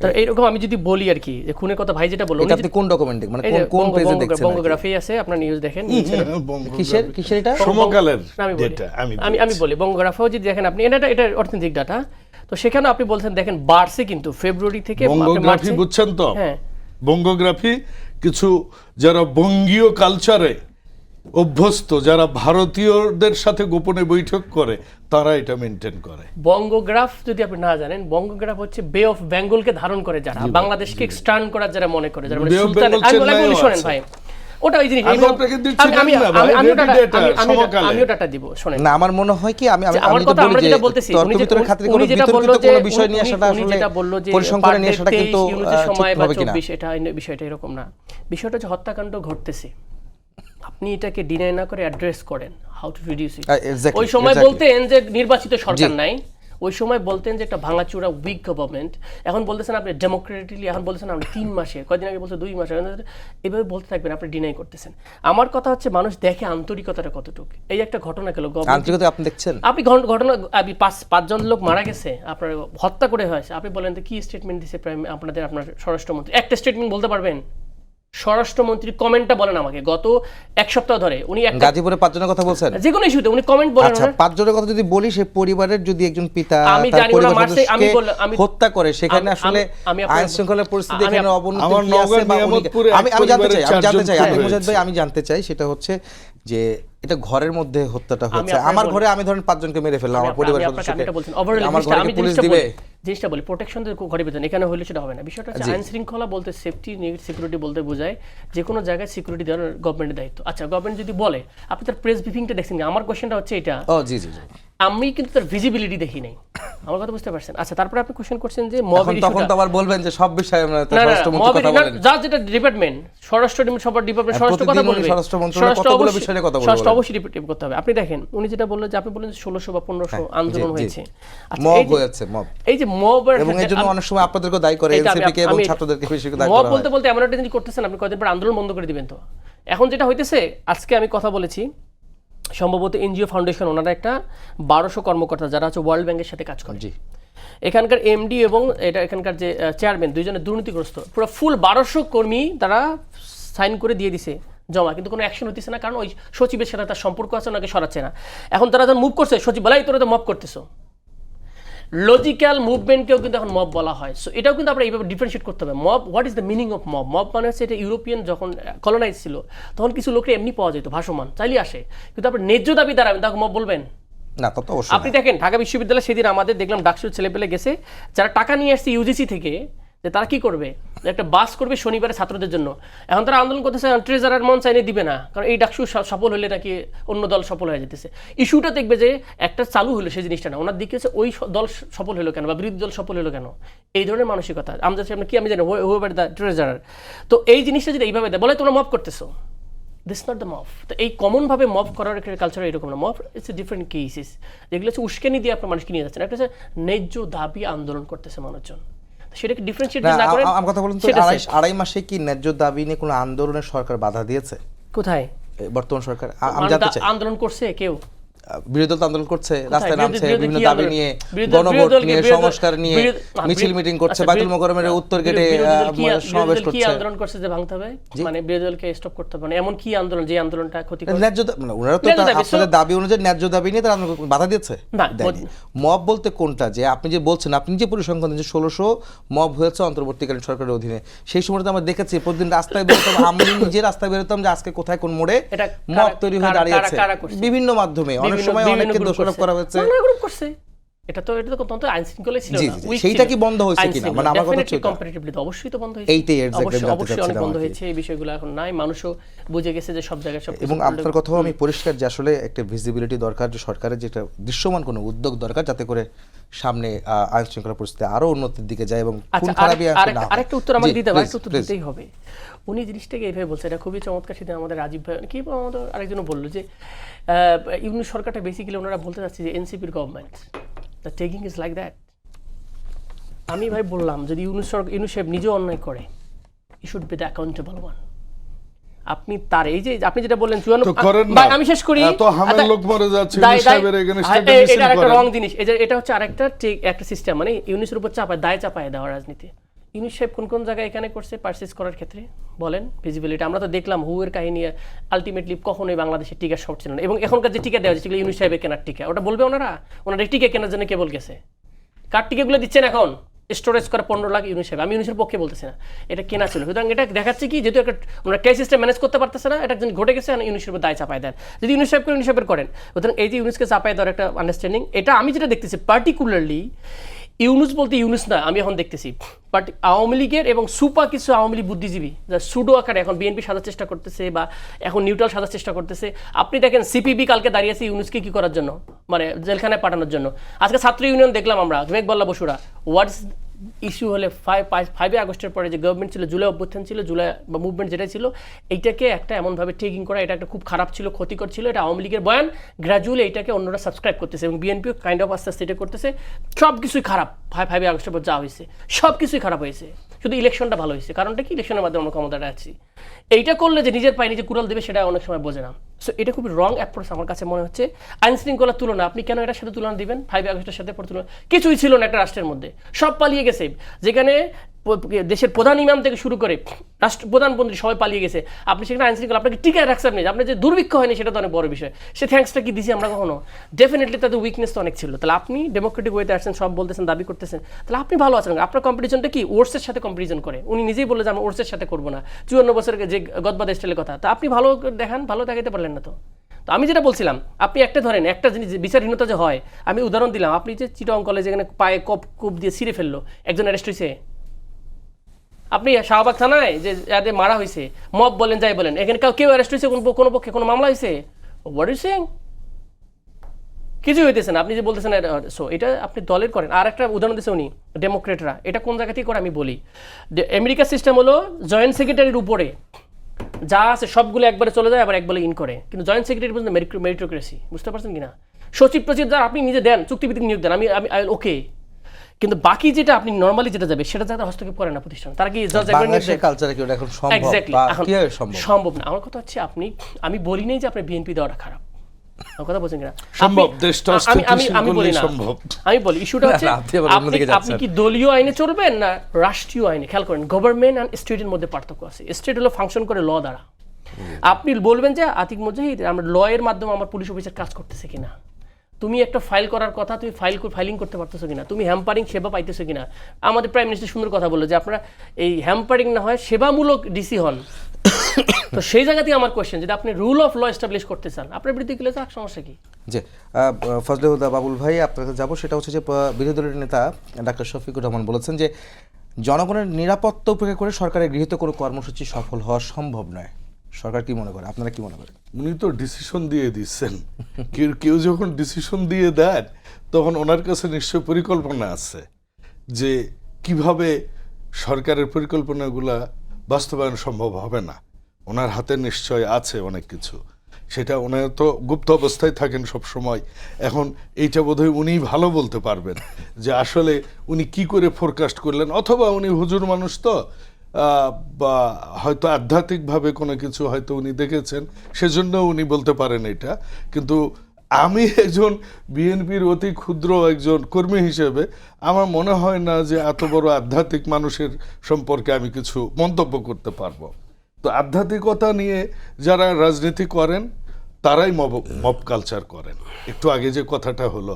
তো এইরকম আমি যদি বলি আর কি, যে খুনের কথা ভাই যেটা বললো, এটা আপনি কোন ডকুমেন্টে, মানে কোন পেজে দেখছেন? বঙ্গোগ্রাফি আছে, আপনার নিউজ দেখেন। কিসের এটা? সমকালের আমি বলি, ডেটা আমি বলি বঙ্গোগ্রাফিও যদি দেখেন আপনি, এটা অর্থনৈতিক ডাটা, তো সেখানে আপনি বলছেন দেখেন বাড়ছে কিন্তু ফেব্রুয়ারি থেকে বঙ্গোগ্রাফি বুঝছেন তো? হ্যাঁ, বঙ্গোগ্রাফি কিছু যারা বঙ্গীয় কালচারে অভ্যস্ত, যারা ভারতীয়দের সাথে গোপনে বৈঠক করে, তারা এটা মেনটেন করে। বঙ্গোগ্রাফ যদি আপনি না জানেন, বঙ্গোগ্রাফ হচ্ছে বে অফ বেঙ্গলকে ধারণ করে যারা, বাংলাদেশকে এক্সটার্ন করার যারা মনে করে, যারা মানে Bay of সুলতান। Bengal আমি বলি চেন্নাইও শোনেন আছে। ভাই, ওটা ওই জিনিস। আমি আপনাকে দিচ্ছি না ভাই, সমকালে। আমিও ডাটা দিব, শোনেন। না, আমার মনে হয় কি, আমি আমার আমি কথা তো আমরা বলি যে যেটা বলতেছি, তর্ক বিতর্কের খাতিরে কোনো বিতর্কিত কোনো বিষয় নিয়ে আসাটা আসলে পরিসংখ্যানে নিয়ে আসাটা কিন্তু সময় ঠিক বা হবে কিনা? 24, এটা বিষয়টা এরকম না। বিষয়টা হচ্ছে হত্যাকাণ্ড ঘটতেছে, আপনি এটাকে ডিনাই না করে অ্যাড্রেস করেন, how to reduce it. Exactly, ওই সময় exactly. বলতেন যে নির্বাচিত সরকার নাই, ওই সময় বলতেন যে একটা ভাঙাচোরা উইক গভর্নমেন্ট, এখন বলতেছেন আপনি ডেমোক্রেটিকলি, এখন বলতেছেন আপনি 3 মাসে, কয়দিন আগে বলছে 2 মাসে, এভাবে বলতে থাকবেন, আপনি ডিনাই করতেছেন। আমার কথা হচ্ছে মানুষ দেখে আন্তরিকতাটা কতটুকু। এই একটা ঘটনা গেল, আন্তরিকতা আপনি দেখছেন, আপনি ঘটনা, আপনি 5 জন লোক মারা গেছে, আপনার হত্যা করে হয়েছে, আপনি বলেন তো কি স্টেটমেন্ট দিছে আপনার স্বরাষ্ট্রমন্ত্রী? একটা স্টেটমেন্ট বলতে পারবেন? স্বরাষ্ট্রমন্ত্রী কমেন্টটা বলেন আমাকে, গত 1 সপ্তাহ ধরে উনি গাজীপুরে 5 জনের কথা বলছেন, যে কোনো ইস্যুতে উনি কমেন্ট বলেন। আচ্ছা, 5 জনের কথা যদি বলি, সেই পরিবারের যদি একজন পিতা আমি তার জানি না পরিবার মারছে, আমি সদস্যকে বললাম, হত্যা করে, সেখানে আসলে আইন শৃঙ্খলার পরিস্থিতি এখানে অবনতি আমার কি আছে বা নিয়ামতপুরে আমি জানতে চাই, পরিবারের আপনি মুজাহিদ ভাই, চারজন আমি জানতে চাই, সেটা হচ্ছে যে এটা ঘরের মধ্যে হত্যাটা হচ্ছে। আপনাকে আমার বলি- ঘরে আমি ধরেন 5 জনকে মেরে ফেললাম, আমার পরিবারের সদস্যকে, আমার ঘরে কি পুলিশ দিবে? জিনিসটা বলি, প্রোটেকশন ঘরে বেতন এখানে হলে সেটা হবে না। বিষয়টা হচ্ছে আইন শৃঙ্খলা বলতে সেফটি, সিকিউরিটি বলতে বোঝায় যে কোনো জায়গায় সিকিউরিটি দেওয়ার গভর্নমেন্টের দায়িত্ব। আচ্ছা, গভর্নমেন্ট যদি বলে, আপনি তার প্রেস ব্রিফিংটা দেখছেন, আমার কোশ্চেনটা হচ্ছে এটা, ও জি জি জি, আমি কিন্তু তার ভিজিবিলিটি দেখি নাই, আমার কথা বুঝতে পারছেন? আচ্ছা, তারপরে আপনি কোশ্চেন করছেন যে তখন তো আবার বলবেন যে সব বিষয়ে আমরা তো স্বরাষ্ট্রমন্ত্রী কথা বলেন। যা যেটা ডিপার্টমেন্ট, স্বরাষ্ট্র সবার ডিপার্টমেন্ট স্বরাষ্ট্র কথা বলবে, কতগুলো বিষয়ে কথা বলবে, স্বরাষ্ট্র অবশ্যই রিপিট করতে হবে। আপনি দেখেন, উনি যেটা বললেন যে আপনি বললেন 1600 বা 1500 আন্দোলন হয়েছে, মব হয়েছে, মব, এই যে মব, এবং এর জন্য অনেক সময় আপনাদেরকে দায়ী করে, এনসিপি কে এবং ছাত্রদেরকে বেশি দায়ী করা মব হয়। বলতে বলতে এমন একটা জিনিস করতেছেন, আপনি কয়দিন পর আন্দোলন বন্ধ করে দিবেন। তো এখন যেটা হইতেছে, আজকে আমি কথা বলেছি, সম্ভবত এনজিও ফাউন্ডেশন, ওনারা একটা 1200 কর্মকর্তা যারা হচ্ছে ওয়ার্ল্ড ব্যাংকের সাথে কাজ করে, জি, এখানকার এমডি এবং এটা এখানকার যে চেয়ারম্যান দুইজনের দুর্নীতিগ্রস্ত, পুরো ফুল 1200 কর্মী তারা সাইন করে দিয়ে দিছে জমা, কিন্তু কোনো অ্যাকশন হতেছে না, কারণ ওই সচিবের সাথে তার সম্পর্ক আছে, ওনাকে সরাচ্ছে না। এখন তারা যখন মুভ করছে, সচিব বলাই তোরা তো মব করতেছো, লজিক্যাল মুভমেন্টকেও কিন্তু এখন মব বলা হয়। সো এটাও কিন্তু আমরা এইভাবে ডিফারেন্সিয়েট করতে হবে। Mob, what is the meaning of mob? Mob মানে হচ্ছে এটা ইউরোপিয়ান যখন কলোনাইজ ছিল তখন কিছু লোককে এমনি পাওয়া যেত, ভাসমান চাইলে আসে, কিন্তু আপনার ন্যায্য দাবি দাঁড়াবেন তাকে মব বলবেন না, তা তো অবশ্যই আপনি দেখেন ঢাকা বিশ্ববিদ্যালয়ে সেদিন আমাদের দেখলাম ডাকসুর ছেলেপেলে গেছে, যারা টাকা নিয়ে আসছে ইউজিসি থেকে, যে তারা কি করবে, একটা বাস করবে শনিবারে ছাত্রদের জন্য। এখন তারা আন্দোলন করতেছে ট্রেজারার মন চাইনে দিবে না, কারণ এই ডাকসু সফল হলে নাকি অন্য দল সফল হয়ে যেতেছে। ইস্যুটা দেখবে যে একটা চালু হলো সেই জিনিসটা না, ওনার দিকে ওই দল সফল হলো কেন বা বিরোধী দল সফল হলো কেন, এই ধরনের মানসিকতা আমাদের সামনে কি আমি জানি হুয়েভার দ্য ট্রেজারার। তো এই জিনিসটা যদি এইভাবে দেয়, বলে তোমরা মব করতেছো, দিস নট দ্য মব। তো এই কমনভাবে মব করার একটা কালচার এরকম না, mob it's a different cases, যেগুলো হচ্ছে উস্কানি দিয়ে আপনার মানুষকে নিয়ে যাচ্ছেন, একটা হচ্ছে ন্যায্য দাবি আন্দোলন করতেছে মানুষজন, সেটাকে ডিফারেন্সিয়েট না করেন। আমার কথা বলুন তো, আড়াই মাসে কি ন্যায্য দাবি নিয়ে কোনো আন্দোলনের সরকার বাধা দিয়েছে? কোথায় বর্তমান সরকার? আমি জানতে চাই। আন্দোলন করছে কেউ? বিরোধী দল আন্দোলন করছে, রাস্তায় নামছে, বিভিন্ন দাবি নিয়ে, গণভোট নিয়ে, সংস্কার নিয়ে মিছিল মিটিং করছে, বাইতুল মোকাররমের উত্তর গেটে সমাবেশ করছে। কি আন্দোলন করছে যে ভাঙতে হবে, মানে বিরোধী দলকে স্টপ করতে হবে, মানে এমন কি আন্দোলন যে আন্দোলনটা ক্ষতি করে? ন্যায্য মানে ওনারা তো আপনাদের দাবি অনুযায়ী ন্যায্য দাবি নিয়ে তারা বাধা দিয়েছে না। মব বলতে কোনটা, যে আপনি যে বলছেন, আপনি যে পরিসংখ্যান যে 1600 মব হয়েছে অন্তর্বর্তীকালীন সরকারের অধীনে, সেই সময়টা আমরা দেখেছি প্রতিদিন রাস্তায় বেরোতাম, আমি নিজে রাস্তায় বেরোতাম যে আজকে কোথায় কোন মোড়ে মব তৈরি হয়ে দাঁড়িয়েছে বিভিন্ন মাধ্যমে, অনেক সময় অনেককে দোষারোপ করা হয়েছে। গ্রুপ করছে, এটা তো তখন আইন শৃঙ্খলায় ছিল না, সেইটা কি বন্ধ হয়েছে কিনা, মানে আমার কথা হচ্ছে কম্পারেটিভলি তো অবশ্যই তো বন্ধ হয়েছে, এইটাই এক্স্যাক্টলি অবশ্যই অনেক বন্ধ হয়েছে, এই বিষয়গুলো এখন নাই, মানুষও বুঝে গেছে যে সব জায়গায় সব। এবং আপনার কথাও আমি পরিষ্কার যে আসলে একটা ভিজিবিলিটি দরকার, যে সরকারের যেটা দৃশ্যমান কোনো উদ্যোগ দরকার, যাতে করে সামনে আইন শৃঙ্খলা পরিস্থিতি আরো উন্নতির দিকে যায় এবং খুন খারাপি আসে না। আরেকটা উত্তর আমাকে দিতে হবে, আরেকটা উত্তর দিতেই হবে। উনি জিনিসটাকে এইভাবে বলছে, এটা খুবই চমৎকার। সেদিন আমাদের রাজীব ভাই কি আমাদের আরেকজনও বললো যে ইউনিট সরকারটা বেসিক্যালি ওনারা বলতে চাচ্ছে যে এনসিপির government, the taking is like that. আমি ভাই বললাম, যদি ইউনিট সাহেব নিজেও অন্যায় করে, he should be the accountable one. আপনি তার এই যে আপনি যেটা বললেন আমি শেষ করি, এটা একটা রং জিনিস, এটা হচ্ছে আরেকটা একটা সিস্টেম, মানে ইউনিসের উপর দায় চাপায় দেওয়া রাজনীতি। ইউনিস সাহেব কোন কোন জায়গায় এখানে করছে পারচেজ করার ক্ষেত্রে বলেন, ভিজিবিলিটি আমরা তো দেখলাম, হুয়ের কাহিনী আলটিমেটলি কখনোই বাংলাদেশের টিকা শর্ট ছিল না, এবং এখনকার যে টিকা দেওয়া হচ্ছে সেগুলো ইউনিস সাহেবের কেনার টিকা, ওটা বলবে ওনারা টিকা কেনার জন্য কেবল গেছে, কার টিকাগুলো দিচ্ছেন এখন স্টোরেজ করা 15 লাখ ইউনিস সাহেব, আমি ইউনিসের পক্ষে বলতেছি না, এটা কেনা ছিল। সুতরাং এটা দেখাচ্ছে কি, যেহেতু একটা ওনারা ক্যাশ সিস্টেম ম্যানেজ করতে পারতেছে না, এটা ঘটে গেছে, ইউনিসের উপর দায় চাপায় দেন, যদি ইউনিস সাহেব করে ইউনিস সাহেবের করেন। সুতরাং এই যে ইউনিসকে চাপায় দেওয়ার একটা আন্ডারস্ট্যান্ডিং, এটা আমি যেটা দেখতেছি পার্টিকুলারলি ইউনুস বলতে ইউনুস না, আমি এখন দেখতেছি বাট আওয়ামী লীগের এবং সুপা কিছু আওয়ামী লীগ বুদ্ধিজীবী যারা সুডো আকারে এখন বিএনপি সাজার চেষ্টা করতেছে বা এখন নিউট্রাল সাজার চেষ্টা করতেছে। আপনি দেখেন সিপিবি কালকে দাঁড়িয়েছে ইউনুসকে কি করার জন্য, মানে জেলখানায় পাঠানোর জন্য। আজকে ছাত্র ইউনিয়ন দেখলাম আমরা, মেঘবল্লা বসুরা, হোয়াটস ইস্যু হলে 5 আগস্টের পরে যে গভর্নমেন্ট ছিল, জুলাই অভ্যুত্থান ছিল, জুলাই বা মুভমেন্ট যেটা ছিল, এইটাকে একটা এমনভাবে টেকিং করা, এটা একটা খুব খারাপ ছিল, ক্ষতিকর ছিল, এটা আওয়ামী লীগের বয়ান। গ্র্যাজুয়ালি এইটাকে অন্যরা সাবস্ক্রাইব করতেছে এবং বিএনপিও কাইন্ড অফ আস্তে আস্তে এটা করতেছে। সব কিছুই খারাপ, 5 আগস্টের পর যা হয়েছে সব কিছুই খারাপ হয়েছে, শুধু ইলেকশনটা ভালো হয়েছে। কারণটা কি, ইলেকশনের মাধ্যমে আমরা ক্ষমতাটা আছি। এইটা করলে যে নিজের পায়ে নিজে কুড়াল দেবে সেটা অনেক সময় বোঝে না। সো এটা খুবই রং অ্যাপ্রোচ আমার কাছে মনে হচ্ছে। আইন শৃঙ্খলার তুলনা আপনি কেন এটার সাথে তুলনা দিবেন? 5 আগস্টের সাথে তুলনা কিছুই ছিল না একটা রাষ্ট্রের মধ্যে, সব পালিয়ে গেছে। যেখানে দেশের প্রধান ইমাম থেকে শুরু করে প্রধানমন্ত্রী সবাই পালিয়ে গেছে, আপনি সেখানে আইন শৃঙ্খলা আপনাকে টিকায় রাখছেন নেই, আপনার যে দুর্ভিক্ষ হয়নি সেটা তো অনেক বড় বিষয়। সে থ্যাঙ্কসটা কি দিছি আমরা কখনো? ডেফিনেটলি তাদের উইকনেস তো অনেক ছিল। তাহলে আপনি ডেমোক্রেটিক ওয়েতে আসছেন, সব বলতেছেন, দাবি করতেছেন, তাহলে আপনি ভালো আছেন। আপনার কম্পিটিশনটা কি ওর্সের সাথে কম্পিটিশন করে, উনি নিজেই বলে যে আমরা ওর্সের সাথে করবো না, 54 বছরের যে গদবাদ স্টাইলের কথা। তা আপনি ভালো দেখান, ভালো দেখাইতে পারলেন না। তো আমি যেটা বলছিলাম, আপনি একটা ধরেন একটা জিনিস বিচারহীনতা যে হয়, আমি উদাহরণ দিলাম, আপনি যে চিটং কলেজে এখানে পায়ে কূপ দিয়ে ছিঁড়ে ফেললো, একজন অ্যারেস্ট হয়েছে। আপনি শাহবাগ থানায় যে যাদের মারা হয়েছে, মব বলেন যাই বলেন, এখানে কেউ অ্যারেস্ট হয়েছে কোনো পক্ষে, কোনো মামলা হয়েছে? What you saying? কিছুই হইতেছে না। আপনি যে বলতেছেন সো এটা আপনি দলের করেন। আর একটা উদাহরণ দিচ্ছে উনি, ডেমোক্রেটরা, এটা কোন জায়গা থেকে করে আমি বলি। আমেরিকার সিস্টেম হলো জয়েন্ট সেক্রেটারির উপরে যা আছে সবগুলো একবারে চলে যায়, আবার একবারে ইন করে, কিন্তু জয়েন্ট সেক্রেটারি পর্যন্ত মেরিটোক্রেসি, বুঝতে পারছেন কিনা? সচিব টচিব যারা আপনি নিজে দেন, চুক্তিভিত্তিক নিয়োগ দেন, আমি ওকে, কিন্তু বাকি যেটা আপনি নরমালি যেটা যাবে সেটা যাতে হস্তক্ষেপ করে না প্রতিষ্ঠান। তারা কি সম্ভব না? আমার কথা হচ্ছে আমি বলি নাই যে আপনার বিএনপি দেওয়াটা খারাপ, আমার কথা বলছেন কিনা? সম্ভব, আপনি- দেশটা আমি অস্থিতিশীল আমি বলি করলেই না, সম্ভব। আমি বলি ইস্যুটা হচ্ছে না, আপনি আবার অন্যদিকে আপনি যাচ্ছেন। কি দলীয় আইনে চলবেন না রাষ্ট্রীয় আইনে? খেয়াল করেন, গভর্নমেন্ট অ্যান্ড স্টেটের মধ্যে পার্থক্য আছে। স্টেট হলো ফাংশন করে ল দ্বারা। আপনি বলবেন যে আতিক মুজাহিদ আমরা ল এর মাধ্যমে আমার পুলিশ অফিসার কাজ করতেছে কিনা, তুমি একটা ফাইল করার কথা তুমি ফাইলিং করতে পারতেছো কিনা, তুমি হ্যাম্পারিং সেবা পাইতেছো কিনা। আমাদের প্রাইম মিনিস্টার সুন্দর কথা বললো যে আপনারা এই হ্যাম্পারিং না হয় সেবামূলক ডিসি হন। তো সেই জায়গাতেই আমার কোয়েশ্চেন, যদি আপনি রুল অফ ল এস্টাবলিশ করতে চান, আপনার বিরুদ্ধে গেলে যাক, সমস্যা কি? যে ফজলে হুদা বাবুল ভাই আপনার কাছে যাবো, সেটা হচ্ছে যে বিরোধী দলের নেতা ডাক্তার শফিকুর রহমান বলেছেন যে জনগণের নিরাপত্তা উপেক্ষা করে সরকারের গৃহীত কোনো কর্মসূচি সফল হওয়া সম্ভব নয়। সরকার কি মনে করে, আপনারা কি মনে করেন? উনি তো ডিসিশন দিয়ে দিচ্ছেন। কেউ যখন ডিসিশন দিয়ে দেন তখন ওনার কাছে নিশ্চয় পরিকল্পনা আছে যে কিভাবে সরকারের পরিকল্পনাগুলা বাস্তবায়ন সম্ভব হবে না। ওনার হাতে নিশ্চয় আছে অনেক কিছু, সেটা ওনার তো গুপ্ত অবস্থায় থাকেন সব সময়। এখন এইটা বোধহয় উনি ভালো বলতে পারবেন যে আসলে উনি কি করে ফোরকাস্ট করলেন, অথবা উনি হুজুর মানুষ তো বা হয়তো আধ্যাত্মিকভাবে কোনো কিছু হয়তো উনি দেখেছেন, সেজন্য উনি বলতে পারেন এটা। কিন্তু আমি একজন বিএনপির অতি ক্ষুদ্র একজন কর্মী হিসেবে আমার মনে হয় না যে এত বড় আধ্যাত্মিক মানুষের সম্পর্কে আমি কিছু মন্তব্য করতে পারবো। তো আধ্যাত্মিকতা নিয়ে যারা রাজনীতি করেন তারাই মব কালচার করেন। একটু আগে যে কথাটা হলো,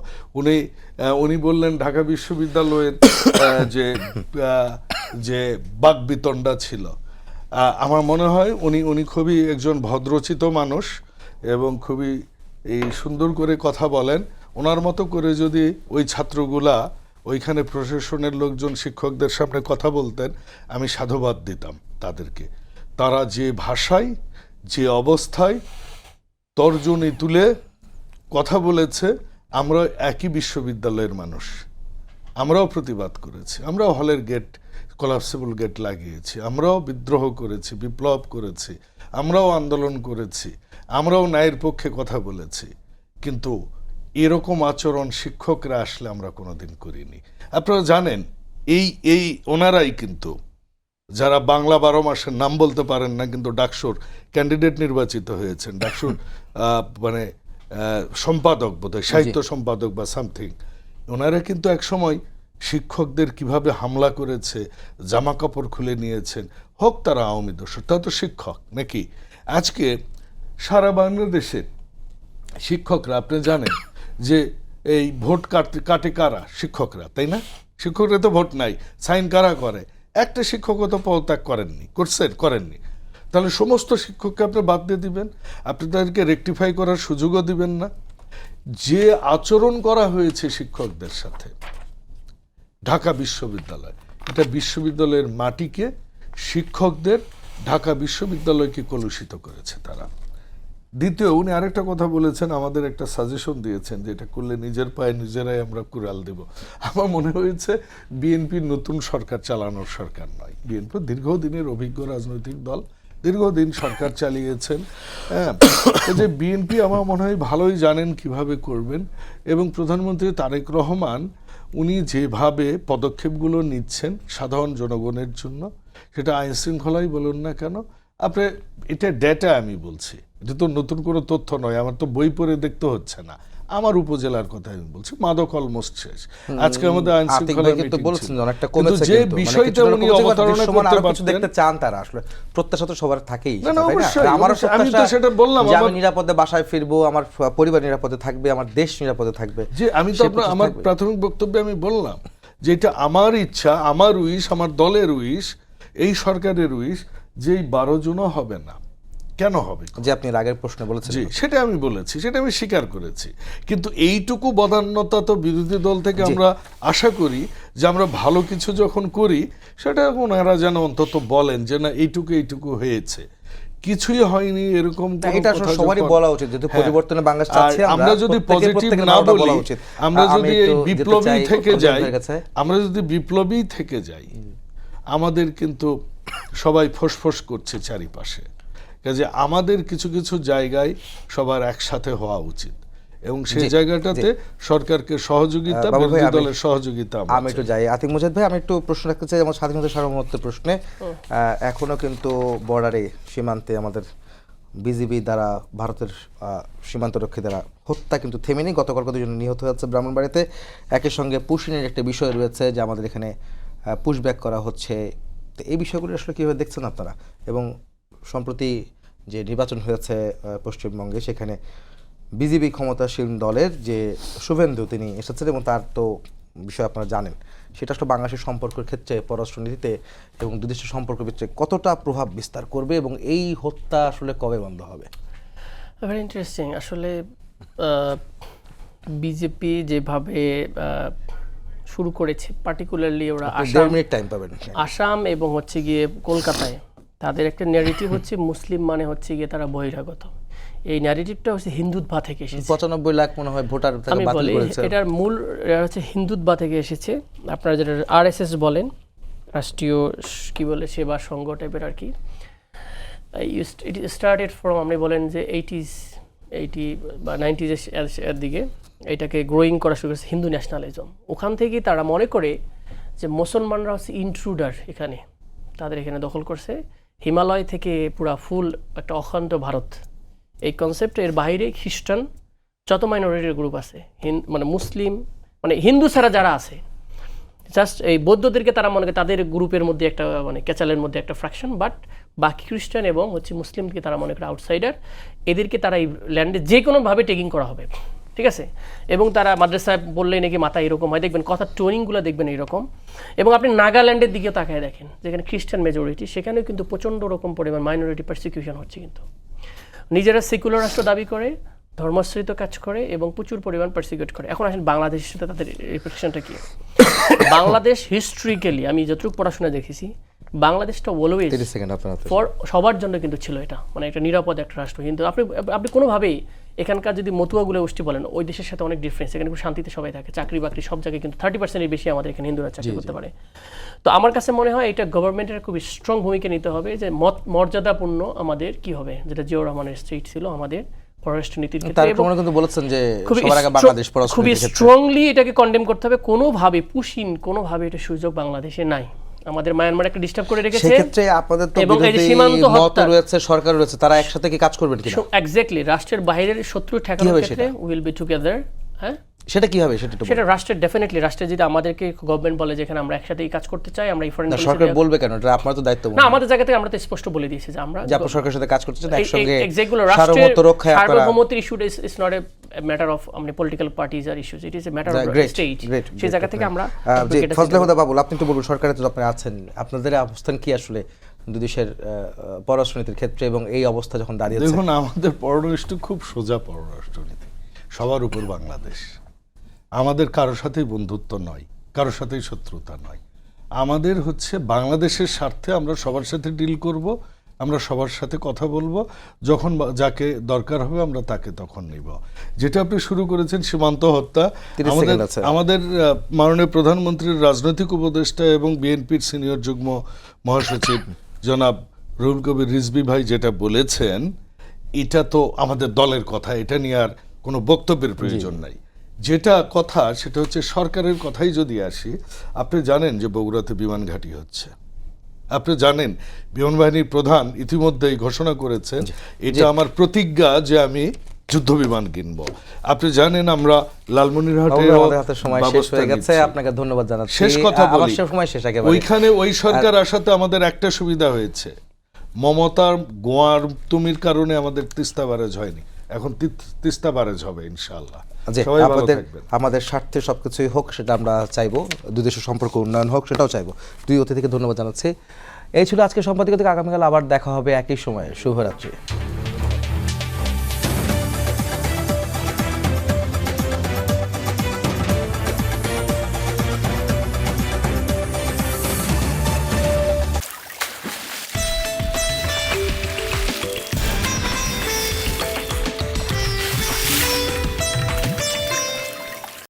উনি বললেন ঢাকা বিশ্ববিদ্যালয়ের যে বাকবিতণ্ডা ছিল, আমার মনে হয় উনি খুবই একজন ভদ্রচিত মানুষ এবং খুবই এই সুন্দর করে কথা বলেন। ওনার মতো করে যদি ওই ছাত্রগুলা ওইখানে প্রশাসনের লোকজন শিক্ষকদের সামনে কথা বলতেন, আমি সাধুবাদ দিতাম তাদেরকে। তারা যে ভাষায় যে অবস্থায় তর্জনী তুলে কথা বলেছে, আমরা একই বিশ্ববিদ্যালয়ের মানুষ, আমরাও প্রতিবাদ করেছি, আমরাও হলের গেট কোলাপসিবল গেট লাগিয়েছি, আমরাও বিদ্রোহ করেছি, বিপ্লব করেছি, আমরাও আন্দোলন করেছি, আমরাও ন্যায়ের পক্ষে কথা বলেছি। কিন্তু এরকম আচরণ শিক্ষকরা আসলে আমরা কোনোদিন করিনি। আপনারা জানেন এই ওনারাই কিন্তু যারা বাংলা 12 মাসের নাম বলতে পারেন না কিন্তু ডাকসুর ক্যান্ডিডেট নির্বাচিত হয়েছেন, ডাকসুর মানে সম্পাদক বোধহয়, সাহিত্য সম্পাদক বা সামথিং, ওনারা কিন্তু একসময় শিক্ষকদের কিভাবে হামলা করেছে, জামা কাপড় খুলে নিয়েছেন, হোক তারা আওয়ামী দোসর, তা তো শিক্ষক নাকি। আজকে সারা বাংলাদেশে শিক্ষকরা, আপনি জানেন যে এই ভোট কাটে কারা? শিক্ষকরা, তাই না? শিক্ষকরা তো ভোট নাই, সাইন কারা করে? একটা শিক্ষকও তো পদত্যাগ করেননি। তাহলে সমস্ত শিক্ষককে আপনি বাদ দিয়ে দিবেন, আপনি তাদেরকে রেকটিফাই করার সুযোগও দিবেন না। যে আচরণ করা হয়েছে শিক্ষকদের সাথে ঢাকা বিশ্ববিদ্যালয়, এটা বিশ্ববিদ্যালয়ের মাটিকে, শিক্ষকদের, ঢাকা বিশ্ববিদ্যালয়কে কলুষিত করেছে তারা। দ্বিতীয়, উনি আরেকটা কথা বলেছেন, আমাদের একটা সাজেশন দিয়েছেন যে এটা করলে নিজের পায়ে নিজেরাই আমরা কুড়াল দেব। আমার মনে হয়েছে বিএনপির নতুন সরকার চালানোর সরকার নয়। বিএনপি দীর্ঘদিনের অভিজ্ঞ রাজনৈতিক দল, দীর্ঘদিন সরকার চালিয়েছেন। হ্যাঁ, যে বিএনপি আমার মনে হয় ভালোই জানেন কিভাবে করবেন। এবং প্রধানমন্ত্রী তারেক রহমান উনি যেভাবে পদক্ষেপগুলো নিচ্ছেন সাধারণ জনগণের জন্য, সেটা আইন শৃঙ্খলাই বলুন না কেন, আপনি এটা ডেটা, আমি বলছি এটা তো নতুন কোনো তথ্য নয়, আমার তো বই পড়ে দেখতে হচ্ছে না, আমার উপজেলার কথা আমি বলছি, মাদক অলমোস্ট শেষ। আজকে আমাদের আইন শৃঙ্খলা কিন্তু বলছেন অনেকটা কিন্তু কমেছে, যে কিন্তু বিষয়টা উনি অবতারণা করতে পারতেন, দেখতে চান তারা, আসলে প্রত্যাশা তো সবার থাকেই। না, অবশ্যই, আমারও আমি তো সেটা বললাম, আমি নিরাপদে বাসায় ফিরবো, আমার পরিবার নিরাপদে থাকবে, আমার দেশ নিরাপদে থাকবে। যে আমি তো আমার প্রাথমিক বক্তব্যে আমি বললাম যে এটা আমার ইচ্ছা, আমার উইশ, আমার দলের উইশ, এই সরকারের উইশ যে 12 জনও হবে না। কেন হবে? যে আপনি আগের প্রশ্নে বলেছেন, জি, সেটা আমি বলেছি, সেটা আমি স্বীকার করেছি। কিন্তু এইটুকু বদান্যতা তো বিরোধী দল থেকে আমরা আশা করি যে আমরা ভালো কিছু যখন করি সেটা ওনারা যেন অন্তত বলেন যে না এইটুকু হয়েছে, কিছুই হয়নি এরকম। এটা আসলে সবারই বলা উচিত, যেহেতু পরিবর্তনে বাংলাদেশ চাচ্ছে। আমরা যদি পজিটিভ না বলি, আমরা যদি বিপ্লবী থেকে যাই, আমাদের কিন্তু সবাই ফোঁস করছে চারিপাশে। কাজে আমাদের কিছু কিছু জায়গায় সবার একসাথে হওয়া উচিত এবং সেই জায়গাটাতে সরকারকে সহযোগিতা, বিরোধী দলের সহযোগিতা। আমি একটু যাই আতিক মুজাহিদ ভাই, আমি একটু প্রশ্ন রাখতে চাই আমার স্বাধীনতা সার্বভৌমত্বের প্রশ্নে। এখনো কিন্তু বর্ডারে, সীমান্তে আমাদের বিজিবি দ্বারা ভারতের সীমান্তরক্ষী দ্বারা হত্যা কিন্তু থেমেনি। গতকাল কতজন নিহত হয়েছে ব্রাহ্মণবাড়িতে। একই সঙ্গে পুশিনের একটা বিষয় রয়েছে যে আমাদের এখানে পুশব্যাক করা হচ্ছে। তো এই বিষয়গুলো আসলে কীভাবে দেখছেন আপনারা? এবং সম্প্রতি যে নির্বাচন হয়েছে পশ্চিমবঙ্গে, সেখানে বিজেপি ক্ষমতাসীন দলের যে শুভেন্দু তিনি এসেছেন এবং তার তো বিষয় আপনারা জানেন, সেটা আসলে বাংলাদেশের সম্পর্কের ক্ষেত্রে, পররাষ্ট্রনীতিতে এবং দুই দেশের সম্পর্কের ক্ষেত্রে কতটা প্রভাব বিস্তার করবে এবং এই হত্যা আসলে কবে বন্ধ হবে? Very interesting. আসলে বিজেপি যেভাবে শুরু করেছে, পার্টিকুলারলি ওরা আসাম এবং হচ্ছে গিয়ে কলকাতায় তাদের একটা ন্যারেটিভ হচ্ছে মুসলিম মানে হচ্ছে গিয়ে তারা বহিরাগত। এই ন্যারেটিভটা হচ্ছে হিন্দুত্বা থেকে এসেছে। 95 লাখ মনে হয় ভোটার আমি বলি এটার মূল হচ্ছে হিন্দুত্বা থেকে এসেছে। আপনারা যেটা RSS বলেন, রাষ্ট্রীয় কি বলে সেবা সংঘ টাইপের আর কি। ইট স্টার্টেড ফ্রম, আপনি বলেন যে 80 বা 90s এর দিকে এটাকে গ্রোয়িং করা শুরু করেছে হিন্দু ন্যাশনালিজম। ওখান থেকেই তারা মনে করে যে মুসলমানরা হচ্ছে ইন্ট্রুডার, এখানে তাদের এখানে দখল করছে, হিমালয় থেকে পুরা ফুল একটা অখণ্ড ভারত। এই কনসেপ্ট, এর বাইরে খ্রিস্টান যত মাইনরিটির গ্রুপ আছে, মানে মুসলিম মানে হিন্দু ছাড়া যারা আছে, জাস্ট এই বৌদ্ধদেরকে তারা মনে করে তাদের গ্রুপের মধ্যে একটা মানে ক্যাচালের মধ্যে একটা ফ্র্যাকশন, বাট বাকি খ্রিস্টান এবং হচ্ছে মুসলিমকে তারা মনে করে আউটসাইডার। এদেরকে তারা এই ল্যান্ডে যে কোনোভাবে টেকিং করা হবে, ঠিক আছে। এবং তারা মাদ্রাসায় বললেই নাকি মাথা এরকম হয়, দেখবেন কথার টোনিংগুলো দেখবেন এইরকম। এবং আপনি নাগাল্যান্ডের দিকেও তাকায় দেখেন, যেখানে খ্রিস্টান মেজরিটি, সেখানেও কিন্তু প্রচণ্ড রকম পরিমাণ মাইনরিটি পারসিকিউশন হচ্ছে। কিন্তু নিজেরা সেকুলার রাষ্ট্র দাবি করে, ধর্মাশ্রিত কাজ করে এবং প্রচুর পরিমাণ পারসিকিউট করে। এখন আসেন বাংলাদেশের সাথে তাদের রিফ্লেকশনটা কি? বাংলাদেশ হিস্ট্রিক্যালি আমি যতটুকু পড়াশোনা দেখেছি, বাংলাদেশটা অলওয়েজ ফর সবার জন্য কিন্তু ছিল এটা, মানে একটা নিরাপদ একটা রাষ্ট্র। কিন্তু আপনি কোনোভাবেই এখানকার যদি মতুয়াগুলো গোষ্ঠী বলেন, ওই দেশের সাথে অনেক ডিফারেন্স। এখানে খুব শান্তিতে সবাই থাকে, চাকরি বাকরি সব জায়গায় কিন্তু 30%-এর বেশি আমাদের এখানে হিন্দুরা চাকরি করতে পারে। তো আমার কাছে মনে হয় এটা গভর্নমেন্টের খুব স্ট্রং ভূমিকা নিতে হবে, যে মর্যাদাপূর্ণ আমাদের কি হবে, যেটা জিয়াউর রহমানের স্টেট ছিল আমাদের পররাষ্ট্র নীতির ক্ষেত্রে। খুবই স্ট্রংলি এটাকে কন্ডেম করতে হবে। কোনোভাবে পুশিন, কোনোভাবে এটা সুযোগ বাংলাদেশে নাই। আমাদের মায়ানমার একটা ডিস্টার্ব করে রেখেছে। সেক্ষেত্রে আপনাদের তো বিরোধী মত রয়েছে, সরকার রয়েছে, তারা একসাথে কি কাজ করবেন কিনা? এক্স্যাক্টলি, রাষ্ট্রের বাইরের শত্রু ঠেকানোর ক্ষেত্রে উইল বি টুগেদার। হ্যাঁ, সেটা কি হবে? সেটা রাষ্ট্রের ডেফিনেটলি, রাষ্ট্রের যদি আমাদেরকে গভর্নমেন্ট বলে যেখানে আমরা একসাথেই কাজ করতে চাই, আমরা ফরেন পলিসি, সরকার বলবে কেন? এটা আপনার তো দায়িত্ব। না, আমাদের জায়গা থেকে আমরা তো স্পষ্ট বলে দিয়েছি যে আমরা আপনার সরকারের সাথে কাজ করতে চাই, একসঙ্গে সার্বভৌমত্ব রক্ষায় সার্বভৌমত্বের issue is not a matter of political parties আর issues, it is a matter of state. সেই জায়গা থেকে আমরা ফজলে হুদা বাবুল, আপনি তো বলুন সরকারে তো আপনি আছেন, আপনাদের অবস্থান কি আসলে দুই দেশের পররাষ্ট্রনীতির ক্ষেত্রে এবং এই অবস্থা যখন দাঁড়িয়েছে? দেখুন, আমাদের পররাষ্ট্র খুব সোজা পররাষ্ট্রনীতি, সবার উপর বাংলাদেশ। আমাদের কারোর সাথেই বন্ধুত্ব নয়, কারোর সাথেই শত্রুতা নয়। আমাদের হচ্ছে বাংলাদেশের স্বার্থে আমরা সবার সাথে ডিল করব, আমরা সবার সাথে কথা বলবো, যখন যাকে দরকার হবে আমরা তাকে তখন নিব। যেটা আপনি শুরু করেছেন সীমান্ত হত্যা, আমাদের মাননীয় প্রধানমন্ত্রীর রাজনৈতিক উপদেষ্টা এবং বিএনপির সিনিয়র যুগ্ম মহাসচিব জনাব রুহুল কবির রিজভী ভাই যেটা বলেছেন, এটা তো আমাদের দলের কথা, এটা নিয়ে আর কোনো বক্তব্যের প্রয়োজন নাই। যেটা কথা সেটা হচ্ছে সরকারের কথাই যদি আসি, আপনি জানেন যে বগুড়াতে বিমান ঘাঁটি হচ্ছে, আপনি জানেন বিমান বাহিনীর প্রধান ইতিমধ্যেই ঘোষণা করেছেন এটা আমার প্রতিজ্ঞা যে আমি যুদ্ধ বিমান কিনবো। আপনি জানেন আমরা লালমনিরহাটে, সময় শেষ হয়ে গেছে, আপনাকে ধন্যবাদ জানাচ্ছি। শেষ কথা বলি, সময় শেষ, একেবারে ওইখানে ওই সরকার আসাতে আমাদের একটা সুবিধা হয়েছে, মমতার গোয়ার তুমির কারণে আমাদের তিস্তা ব্যারেজ হয়নি, এখন তিস্তা ব্যারেজ হবে ইনশাআল্লাহ। আমাদের স্বার্থে সবকিছুই হোক, সেটা আমরা চাইবো, দুই দেশের সম্পর্ক উন্নয়ন হোক, সেটাও চাইবো। দুই অতিথিকে ধন্যবাদ জানাচ্ছি। এই ছিল আজকে সম্পাদকীয় থেকে। আগামীকাল আবার দেখা হবে একই সময়ে। শুভরাত্রি।